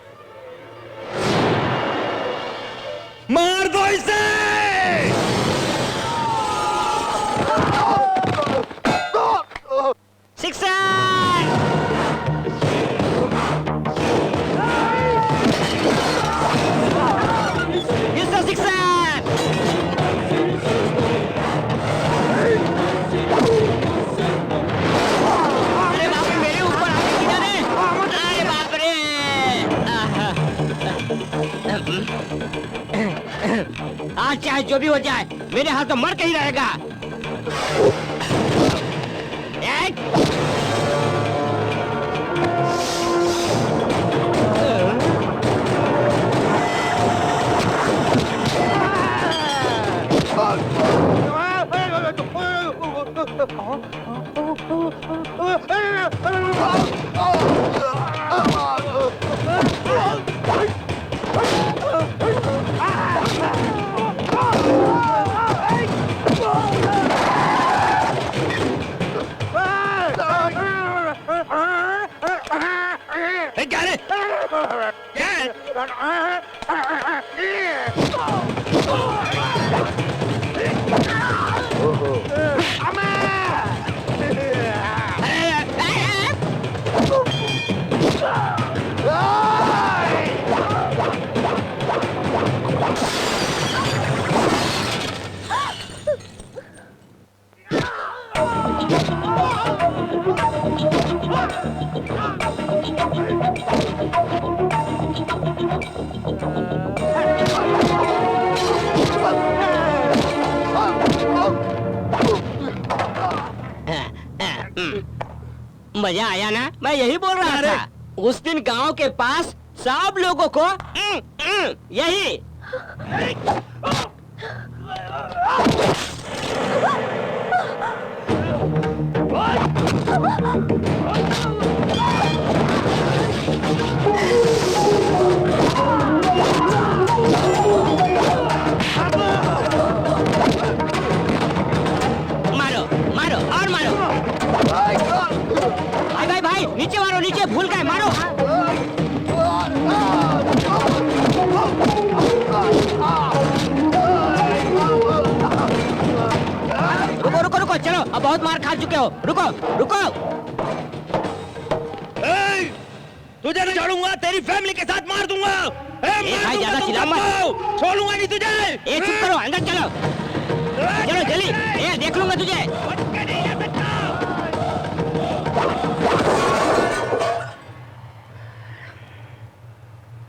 मार दो इसे। आज चाहे जो भी हो जाए, मेरे हाथ तो मर के ही रहेगा। मजा आया ना? मैं यही बोल रहा था। उस दिन गांव के पास सब लोगों को यही मारो मारो और मारो। भाई भाई भाई नीचे मारो, नीचे भूल गए, मारो। रुको रुको रुको, चलो अब बहुत मार खा चुके हो, रुको रुको। तुझे नहीं छोड़ूंगा, तेरी फैमिली के साथ मार दूंगा। भाई ज्यादा चिल्ला मत, छोड़ूंगा नहीं तुझे। ए चुप करो, अंदर चलो, चलो जल्दी, ए देख लूंगा तुझे।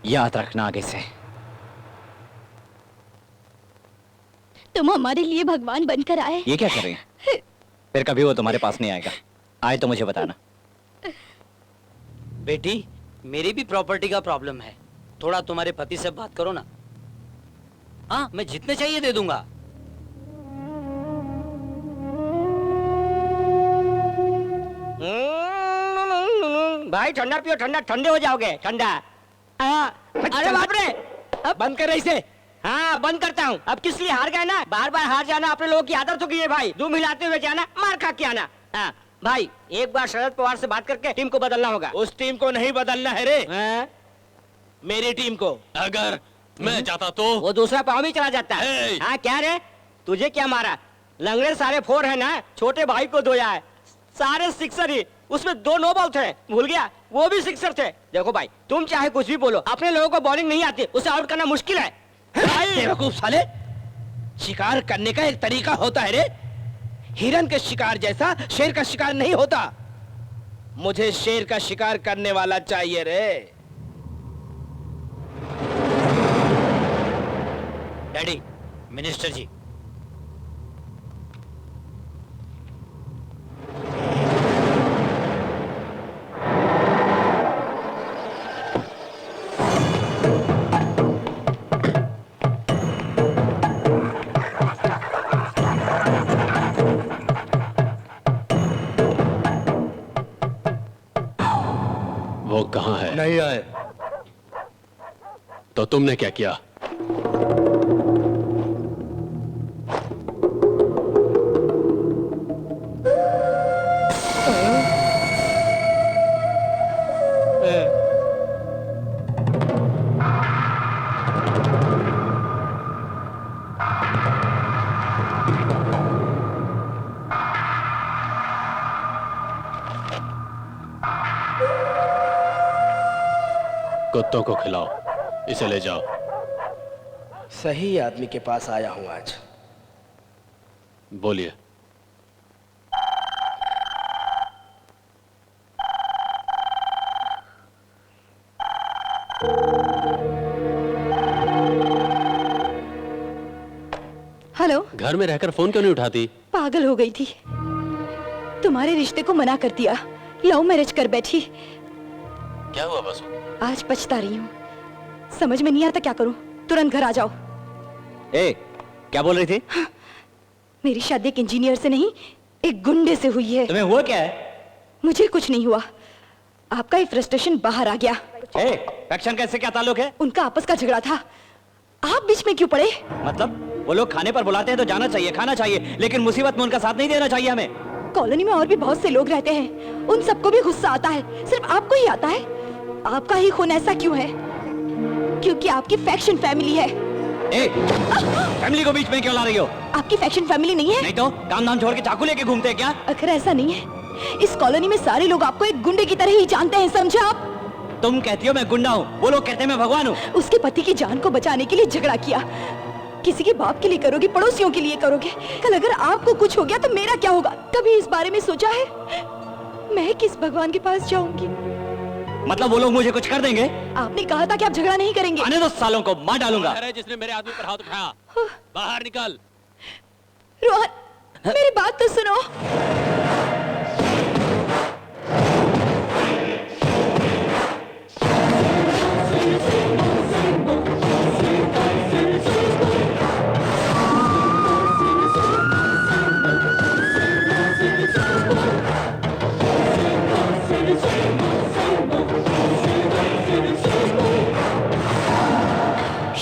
याद रखना आगे से। तुम हमारे लिए भगवान बनकर आए। ये क्या कर रही हैं? फिर कभी वो तुम्हारे पास नहीं आएगा, आए तो मुझे बताना। बेटी, मेरी भी प्रॉपर्टी का प्रॉब्लम है, थोड़ा तुम्हारे पति से बात करो ना। हाँ, मैं जितने चाहिए दे दूंगा। भाई ठंडा पियो, ठंडा, ठंडे हो जाओगे, ठंडा। अरे बाप रे, बंद कर इसे। हाँ बंद करता हूँ। अब किस लिए हार गए ना? बार बार हार जाना अपने लोगों की आदत हो गई है भाई। धूम हिलाते हुए जाना, मार खा के आना। हाँ भाई, एक बार शरद पवार से बात करके टीम को बदलना होगा। उस टीम को नहीं बदलना है रे, हाँ? मेरी टीम को। अगर मैं चाहता तो वो दूसरा पाँव भी चला जाता है। Hey! हाँ क्या रे, तुझे क्या मारा? लंगड़े सारे फोर है ना, छोटे भाई को धोया है, सारे सिक्सर ही, उसमें 2 नो बॉल थे, भूल गया, वो भी सिक्सर थे। देखो भाई, तुम चाहे कुछ भी बोलो, अपने लोगों को बॉलिंग नहीं आती, उसे आउट करना मुश्किल है। बेवकूफ साले, शिकार करने का एक तरीका होता है रे। हिरन के शिकार जैसा शेर का शिकार नहीं होता। मुझे शेर का शिकार करने वाला चाहिए रे। डैडी, मिनिस्टर जी। वो कहाँ है? नहीं आए। तो तुमने क्या किया? कुत्तों को खिलाओ, इसे ले जाओ। सही आदमी के पास आया हूं आज। बोलिए। हेलो। घर में रहकर फोन क्यों नहीं उठाती? पागल हो गई थी, तुम्हारे रिश्ते को मना कर दिया, लव मैरिज कर बैठी। क्या हुआ बस? आज पछता रही हूँ, समझ में नहीं आता क्या करूँ। तुरंत घर आ जाओ। ए, क्या बोल रही थी? मेरी शादी एक इंजीनियर से नहीं, एक गुंडे से हुई है। तुम्हें हुआ क्या है? मुझे कुछ नहीं हुआ, आपका ये फ्रस्ट्रेशन बाहर आ गया। फैक्शन कैसे क्या ताल्लुक है? उनका आपस का झगड़ा था, आप बीच में क्यों पड़े? मतलब वो लोग खाने पर बुलाते हैं तो जाना चाहिए, खाना चाहिए, लेकिन मुसीबत में उनका साथ नहीं देना चाहिए हमें। कॉलोनी में और भी बहुत से लोग रहते हैं, उन सबको भी गुस्सा आता है, सिर्फ आपको ही आता है। आपका ही खून ऐसा क्यों है? क्योंकि आपकी फैक्शन फैमिली है। फैमिली को बीच में क्यों ला रही हो? आपकी फैक्शन फैमिली नहीं है? नहीं तो काम धाम छोड़ के चाकू लेके घूमते हैं क्या? अगर ऐसा नहीं है, इस कॉलोनी में सारे लोग आपको एक गुंडे की तरह ही जानते हैं, समझे आप? तुम कहती हो मैं गुंडा हूँ, वो लोग कहते हैं मैं भगवान हूँ। उसके पति की जान को बचाने के लिए झगड़ा किया। किसी के बाप के लिए करोगे, पड़ोसियों के लिए करोगे। कल अगर आपको कुछ हो गया तो मेरा क्या होगा? कभी इस बारे में सोचा है? मैं किस भगवान के पास जाऊंगी? मतलब वो लोग मुझे कुछ कर देंगे? आपने कहा था कि आप झगड़ा नहीं करेंगे। आने दो सालों को, मार डालूंगा। जिसने मेरे आदमी पर हाथ उठाया, बाहर निकल। रोहन, मेरी बात तो सुनो।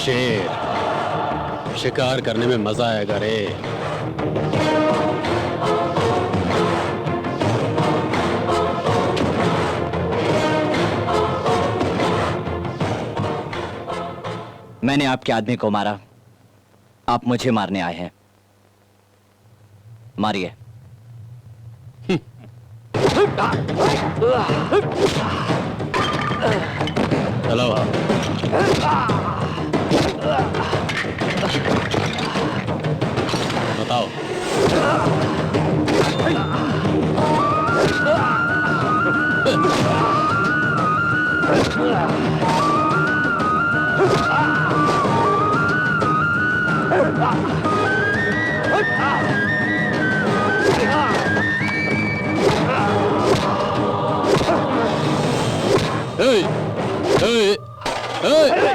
शेर शिकार करने में मजा आएगा रे। मैंने आपके आदमी को मारा, आप मुझे मारने आए हैं। मारिए। चलो बताओ।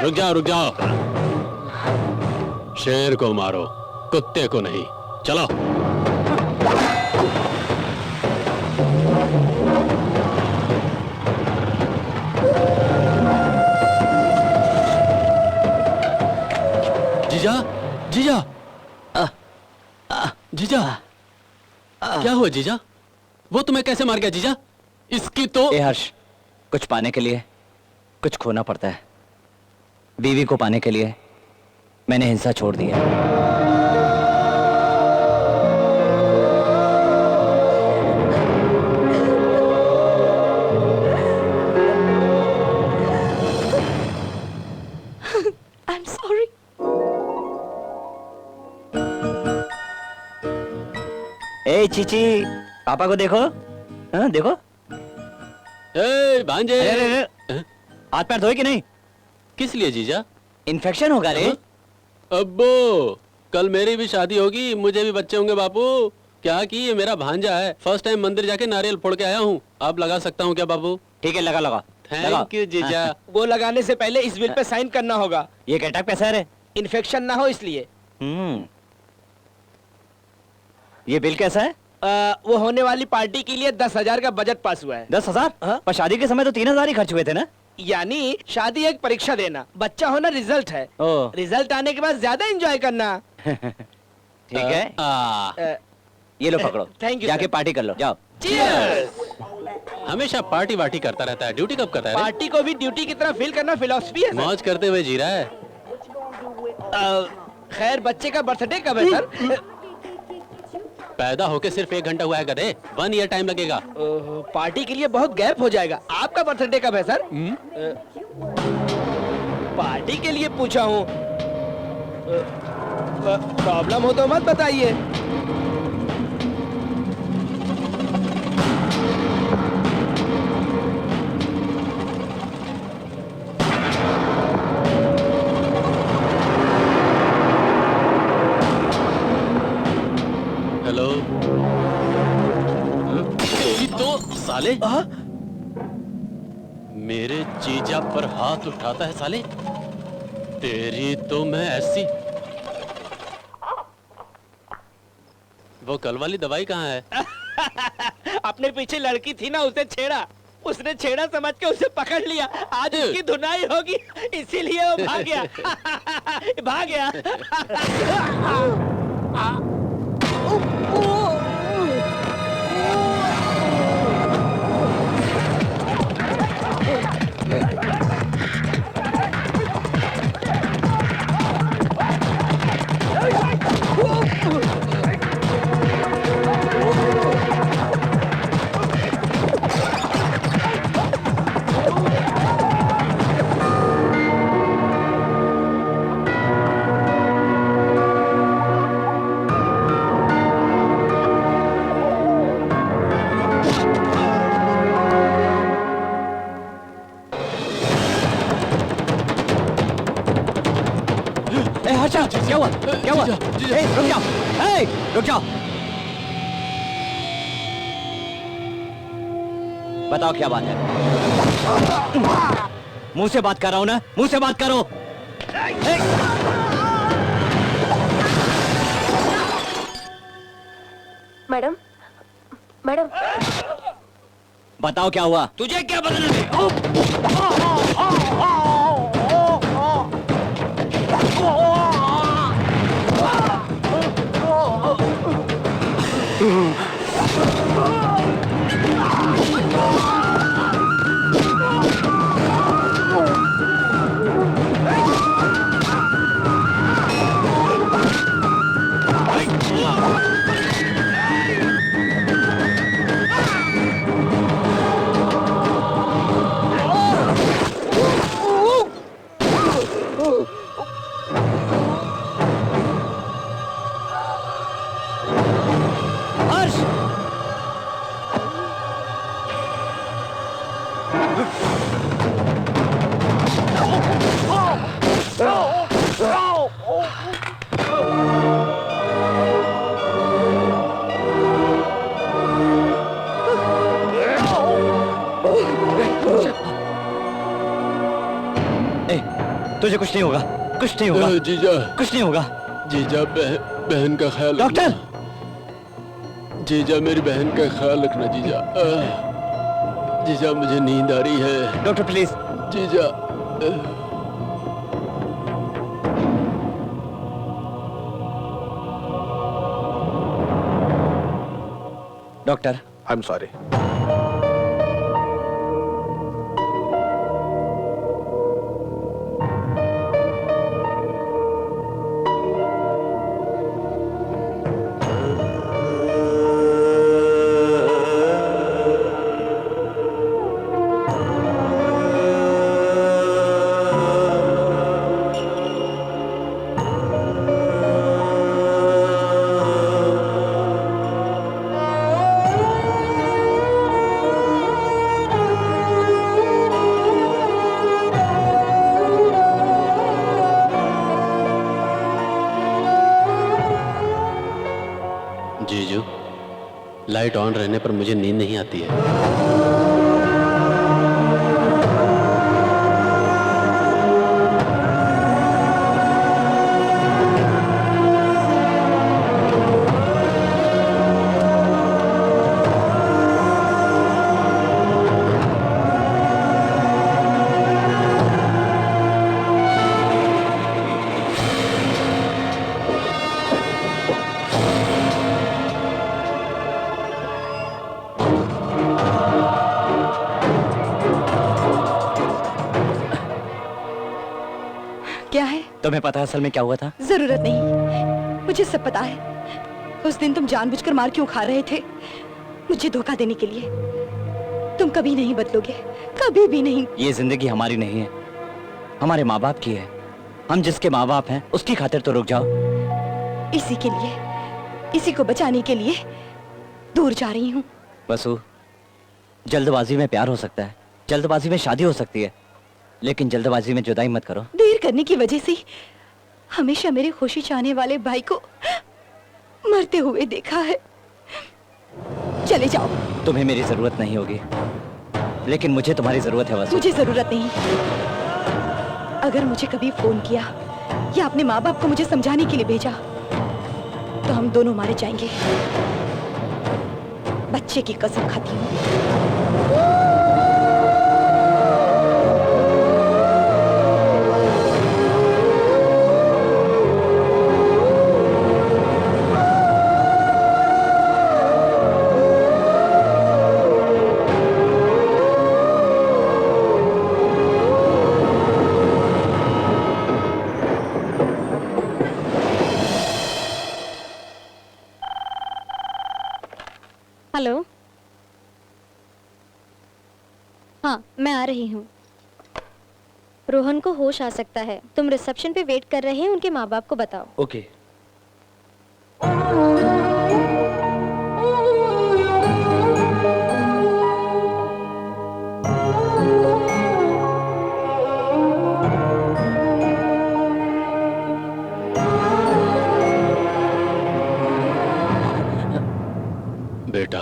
रुक जाओ रुक जाओ। शेर को मारो, कुत्ते को नहीं। चलो। जीजा, जीजा, जीजा, क्या हुआ जीजा? वो तुम्हें कैसे मार गया जीजा? इसकी तो हर्ष, कुछ पाने के लिए कुछ खोना पड़ता है। बीवी को पाने के लिए मैंने हिंसा छोड़ दी है। I'm sorry. ए चीची, पापा को देखो। हाँ देखो। ए भांजे। अरे, हाथ पैर धोए कि नहीं? किस लिए जीजा? इन्फेक्शन होगा रे। अब्बो, कल मेरी भी शादी होगी, मुझे भी बच्चे होंगे बापू। क्या की ये मेरा भांजा है, फर्स्ट टाइम मंदिर जाके नारियल फोड़ के आया हूँ। अब लगा सकता हूँ क्या बाबू? ठीक है, लगा लगा। थैंक यू जीजा। वो लगाने से पहले इस बिल पे साइन करना होगा। ये कैटअप कैसा है रे? इन्फेक्शन ना हो इसलिए। ये बिल कैसा है? वो होने वाली पार्टी के लिए 10,000 का बजट पास हुआ है। 10,000? हाँ? पर शादी के समय तो 3,000 ही खर्च हुए थे ना? यानी शादी एक परीक्षा देना, बच्चा होना रिजल्ट है। ओह। रिजल्ट आने के बाद ज्यादा एंजॉय करना। ठीक है, ये लो पकड़ो। थैंक यू जाके पार्टी कर लो, जाओ। हमेशा पार्टी वार्टी करता रहता है, ड्यूटी कब करता है रे? पार्टी को भी ड्यूटी की तरह फील करना फिलॉसफी है सर। मौज करते हुए जी रहा है। खैर बच्चे का बर्थडे कब है सर? पैदा होके सिर्फ 1 घंटा हुआ है गधे, 1 ईयर टाइम लगेगा। पार्टी के लिए बहुत गैप हो जाएगा। आपका बर्थडे कब है सर? पार्टी के लिए पूछा हूँ। प्रॉब्लम हो तो मत बताइए। हेलो। तेरी तो साले मेरे जीजा पर हाथ उठाता है साले। तेरी तो मैं ऐसी। वो कल वाली दवाई कहाँ है? अपने पीछे लड़की थी ना, उसे छेड़ा। उसने छेड़ा समझ के उसे पकड़ लिया। आज उसकी धुनाई होगी, इसीलिए वो भाग गया। भाग गया। हर्षा, क्या हुआ? क्या हुआ? रुक जाओ, रुक जाओ। बताओ क्या बात है? मुंह से बात कर रहा हूं ना, मुंह से बात करो। मैडम, मैडम, बताओ क्या हुआ? तुझे क्या बदलना है? तुझे कुछ नहीं होगा, कुछ नहीं होगा। जीजा, कुछ नहीं होगा। जीजा बहन का ख्याल। डॉक्टर, जीजा मेरी बहन का ख्याल रखना जीजा। जीजा मुझे नींद आ रही है। Doctor please. जीजा। Doctor, I am sorry. Light on रहने पर मुझे नींद नहीं आती है। क्या है? तुम्हें पता है असल में क्या हुआ था? जरूरत नहीं, मुझे सब पता है। उस दिन तुम जानबूझकर मार क्यों खा रहे थे? मुझे धोखा देने के लिए। तुम कभी नहीं बदलोगे, कभी भी नहीं। ये जिंदगी हमारी नहीं है, हमारे माँ बाप की है। हम जिसके माँ बाप हैं उसकी खातिर तो रुक जाओ। इसी के लिए, इसी को बचाने के लिए दूर जा रही हूँ। वसु, जल्दबाजी में प्यार हो सकता है, जल्दबाजी में शादी हो सकती है, लेकिन जल्दबाजी में जुदाई मत करो। देर करने की वजह से हमेशा मेरे खुशी चाहने वाले भाई को मरते हुए देखा है। चले जाओ। तुम्हें मेरी जरूरत नहीं होगी, लेकिन मुझे तुम्हारी जरूरत है वसु। मुझे जरूरत नहीं। अगर मुझे कभी फोन किया या अपने माँ बाप को मुझे समझाने के लिए भेजा तो हम दोनों मारे जाएंगे। बच्चे की कसम खाती हूँ। हेलो, हाँ मैं आ रही हूँ। रोहन को होश आ सकता है, तुम रिसेप्शन पे वेट कर रहे हैं, उनके माँ बाप को बताओ। ओके। बेटा,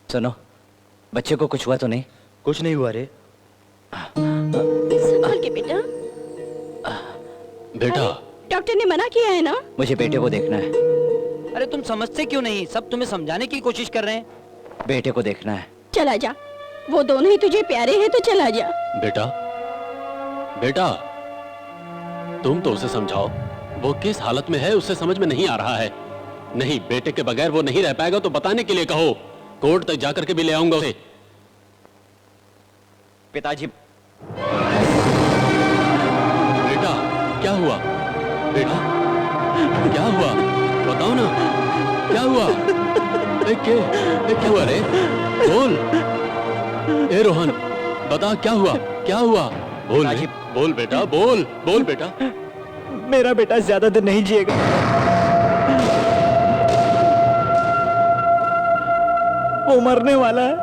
सुनो, बच्चे को कुछ हुआ तो नहीं? कुछ नहीं हुआ रे। संभाल के बेटा। बेटा डॉक्टर ने मना किया है ना? मुझे बेटे को देखना है। अरे तुम समझते क्यों नहीं? सब तुम्हें समझाने की कोशिश कर रहे हैं। बेटे को देखना है। चला जा, वो दोनों ही तुझे प्यारे हैं तो चला जा। बेटा, बेटा, तुम तो उसे समझाओ, वो किस हालत में है उसे समझ में नहीं आ रहा है। नहीं, बेटे के बगैर वो नहीं रह पाएगा तो बताने के लिए कहो, कोर्ट तक जाकर के भी ले आऊंगा उसे। पिताजी। बेटा, क्या हुआ? बेटा, क्या हुआ? बताओ ना, क्या हुआ? क्या हुआ रे? बोल। ए रोहन, बता क्या हुआ? क्या हुआ? बोल रे, बोल बेटा, बोल, बोल बेटा। मेरा बेटा ज्यादा दिन नहीं जिएगा। वो मरने वाला है।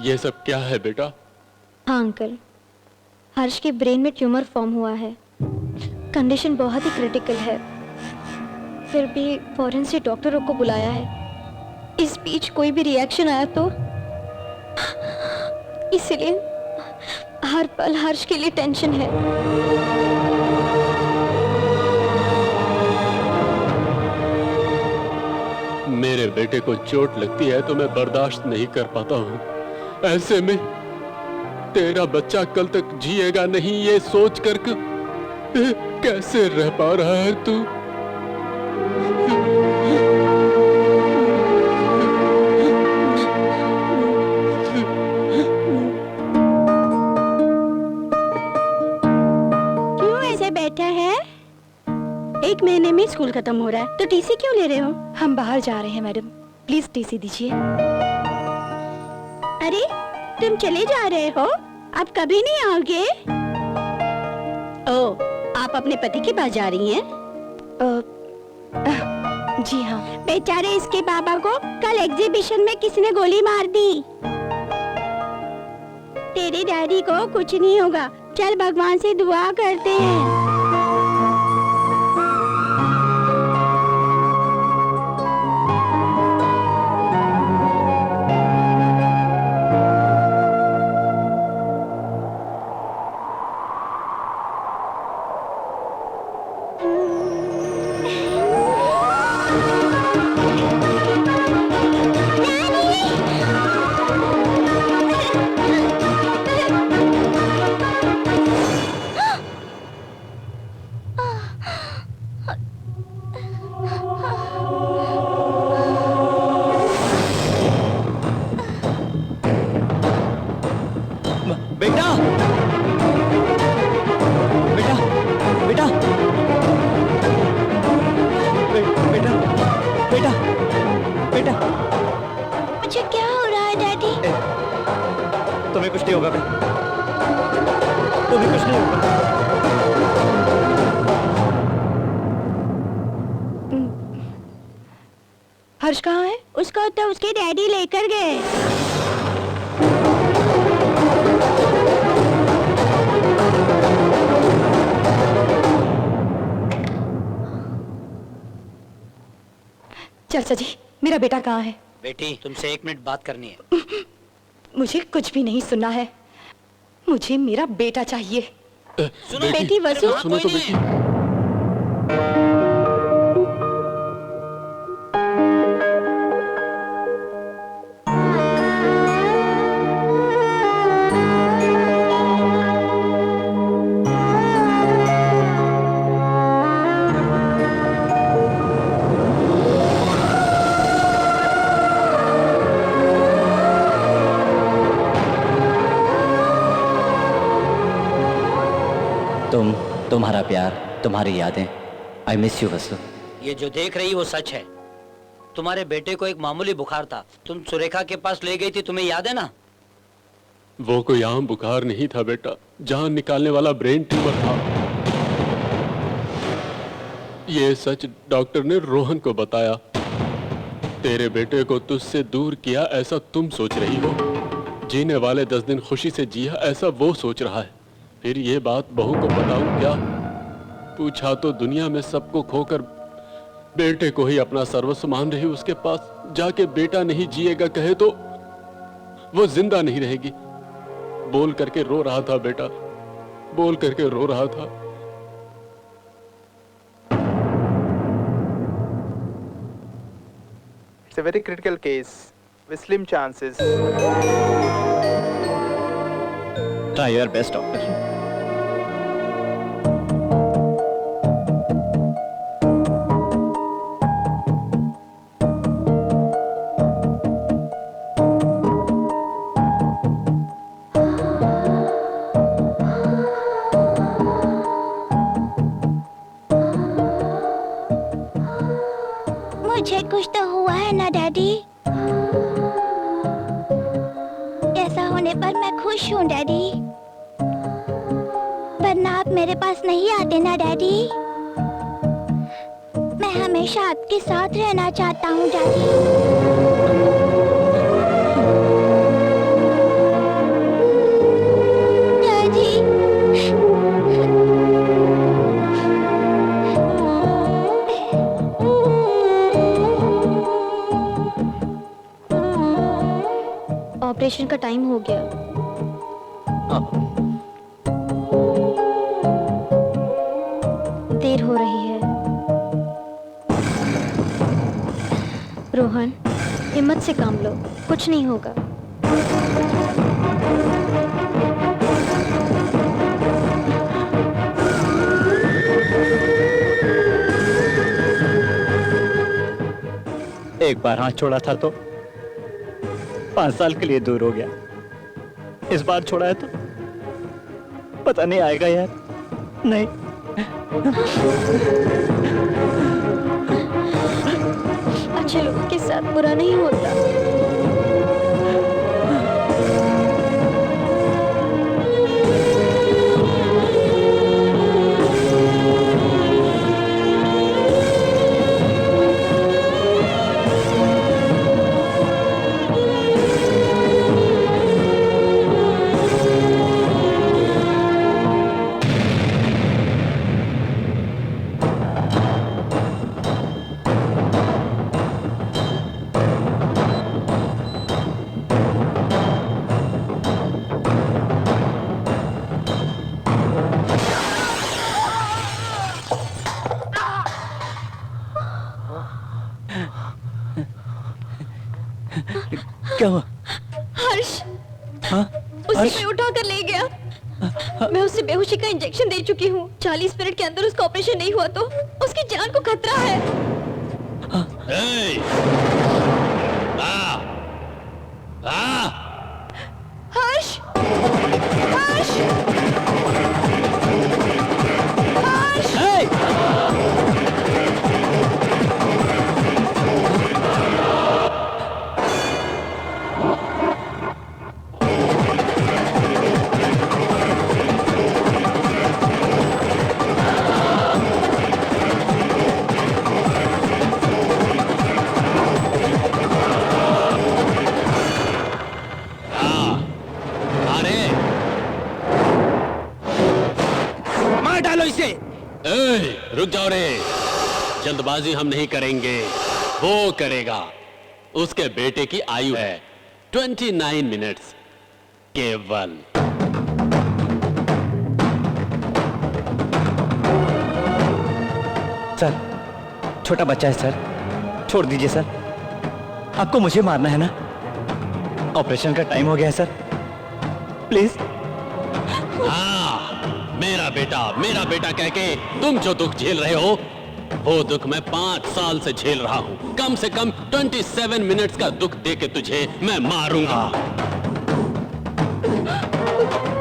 ये सब क्या है बेटा? हाँ अंकल, हर्ष के ब्रेन में ट्यूमर फॉर्म हुआ है। कंडीशन बहुत ही क्रिटिकल है, फिर भी फौरन से डॉक्टरों को बुलाया है। इस बीच कोई भी रिएक्शन आया तो इसलिए हर पल हर्ष के लिए टेंशन है। मेरे बेटे को चोट लगती है तो मैं बर्दाश्त नहीं कर पाता हूँ। ऐसे में तेरा बच्चा कल तक जिएगा नहीं, ये सोच कर कैसे रह पा रहा है तू? क्यों ऐसे बैठा है? 1 महीने में स्कूल खत्म हो रहा है तो टीसी क्यों ले रहे हो? हम बाहर जा रहे हैं मैडम, प्लीज टीसी दीजिए। अरे तुम चले जा रहे हो, अब कभी नहीं आओगे? ओ, आप अपने पति के पास जा रही हैं? जी हाँ। बेचारे इसके बाबा को कल एग्जीबिशन में किसने गोली मार दी। तेरे डैडी को कुछ नहीं होगा, चल भगवान से दुआ करते हैं। बेटा बेटा बेटा बेटा बेटा बेटा मुझे क्या हो रहा है डैडी? तुम्हें कुछ नहीं होगा बेटा, तुम्हें कुछ नहीं होगा। हर्ष कहाँ है? उसको तो उसके डैडी लेकर गए। चाचा जी, मेरा बेटा कहाँ है? बेटी तुमसे 1 मिनट बात करनी है। मुझे कुछ भी नहीं सुनना है, मुझे मेरा बेटा चाहिए। बेटी वसु, सुनो तो बेटी। तुम्हारा प्यार, तुम्हारी यादें, आई मिस यू वसु। ये जो देख रही वो सच है। तुम्हारे बेटे को एक मामूली बुखार था, तुम सुरेखा के पास ले गई थी, तुम्हें याद है ना? वो कोई आम बुखार नहीं था बेटा, जान निकालने वाला ब्रेन ट्यूमर था। ये सच डॉक्टर ने रोहन को बताया। तेरे बेटे को तुझसे दूर किया ऐसा तुम सोच रही हो, जीने वाले 10 दिन खुशी से जिया ऐसा वो सोच रहा है। फिर ये बात बहू को बताऊं क्या? पूछा तो दुनिया में सबको खोकर बेटे को ही अपना सर्वस्व मान रही, उसके पास जाके बेटा नहीं जिएगा कहे तो वो जिंदा नहीं रहेगी। बोल करके रो रहा था बेटा, बोल करके रो रहा था। It's a very critical case with slim chances. Try your best, doctor. मुझे कुछ तो हुआ है ना डैडी? ऐसा होने पर मैं खुश हूँ डैडी, वरना आप मेरे पास नहीं आते ना डैडी। मैं हमेशा आपके साथ रहना चाहता हूँ डैडी। ऑपरेशन का टाइम हो गया। देर हो रही है। रोहन, हिम्मत से काम लो, कुछ नहीं होगा। एक बार हाथ छोड़ा था तो 5 साल के लिए दूर हो गया, इस बार छोड़ा है तो पता नहीं आएगा यार। नहीं अच्छे लोगों के साथ बुरा नहीं होता। क्या हुआ? हर्ष हाँ? उसे हर्ष? कोई उठा कर ले गया। मैं उसे बेहोशी का इंजेक्शन दे चुकी हूँ। 40 मिनट के अंदर उसका ऑपरेशन नहीं हुआ तो उसकी जान को खतरा है। Hey! हर्ष! हर्ष! हर्ष! अरे मार डालो इसे। ए, रुक जाओ रे। जल्दबाजी हम नहीं करेंगे, वो करेगा। उसके बेटे की आयु है 29 मिनट्स केवल। सर, छोटा बच्चा है सर, छोड़ दीजिए सर। आपको मुझे मारना है ना? ऑपरेशन का टाइम हो गया है सर, प्लीज। हाँ, मेरा बेटा कह के तुम जो दुख झेल रहे हो वो दुख मैं 5 साल से झेल रहा हूँ। कम से कम 27 मिनट्स का दुख दे के तुझे मैं मारूंगा।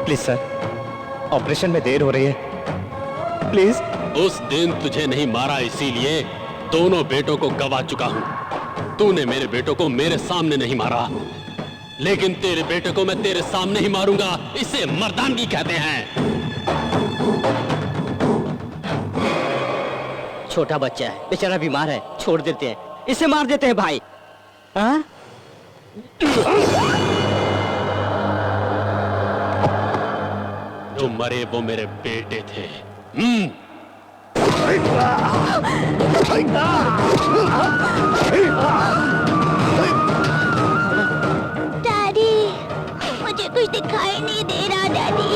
प्लीज सर, ऑपरेशन में देर हो रही है, प्लीज। उस दिन तुझे नहीं मारा इसीलिए दोनों बेटों को गवा चुका हूँ। तूने मेरे बेटों को मेरे सामने नहीं मारा, लेकिन तेरे बेटे को मैं तेरे सामने ही मारूंगा। इसे मर्दानगी कहते हैं। छोटा बच्चा है, बेचारा बीमार है, छोड़ देते हैं, इसे मार देते हैं भाई। हाँ? जो मरे वो मेरे बेटे थे। डैडी, मुझे कुछ दिखाई नहीं दे रहा डैडी।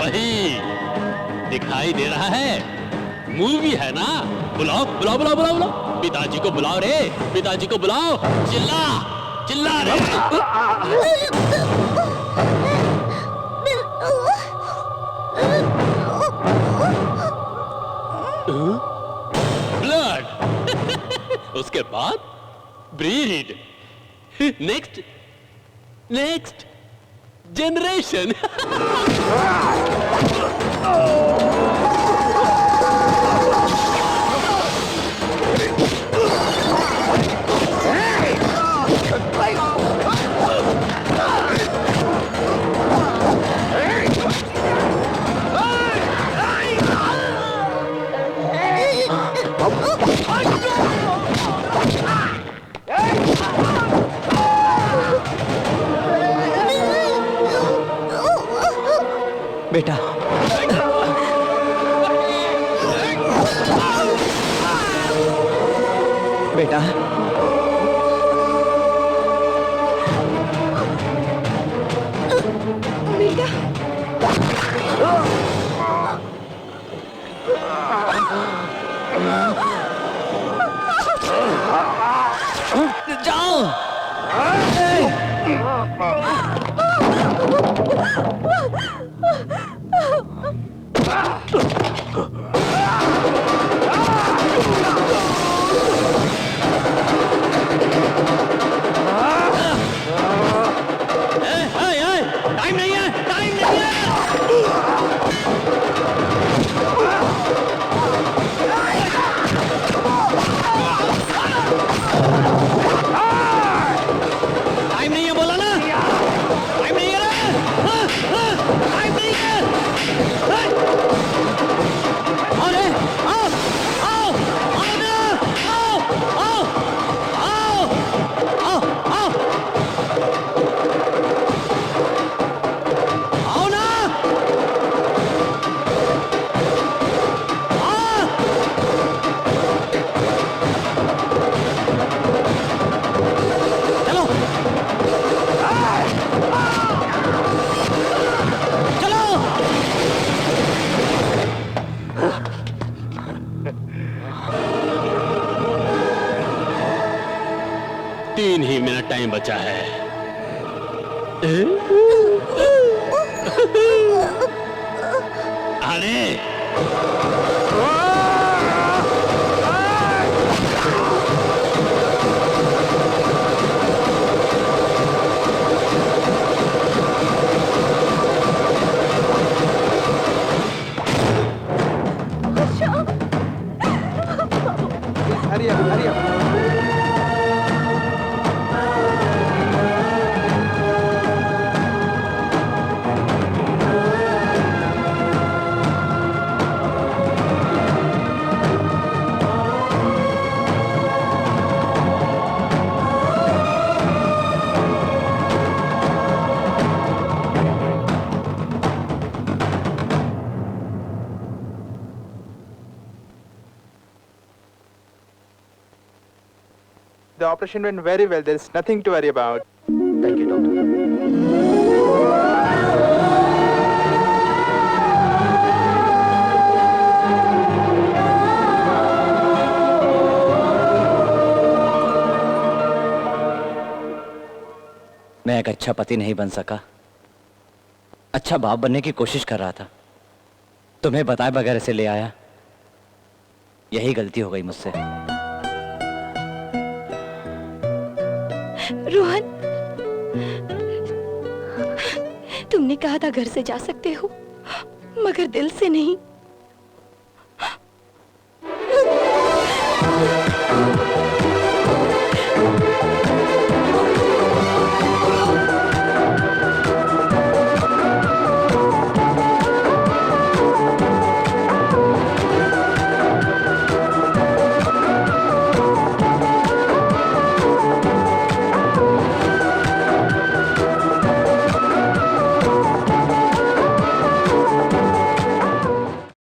वही दिखाई दे रहा है, मूवी है ना। बुलाओ बुलाओ बुलाओ बुलाओ बुलाओ, पिताजी को बुलाओ रे, पिताजी को बुलाओ। चिल्ला चिल्ला रे। ब्लड। उसके बाद ब्रीड। Next next generation. बेटा, बेटा, टाइम नहीं है, टाइम नहीं है। टाइम नहीं है बोला ना, टाइम नहीं है ना। टाइम नहीं है। बचा है। आने Hurry up, hurry up. The operation went very well. There is nothing to worry about. Thank you doctor. मैं एक अच्छा पति नहीं बन सका, अच्छा बाप बनने की कोशिश कर रहा था, तुम्हें बताए बगैर इसे ले आया। यही गलती हो गई मुझसे। रोहन, तुमने कहा था घर से जा सकते हो, मगर दिल से नहीं।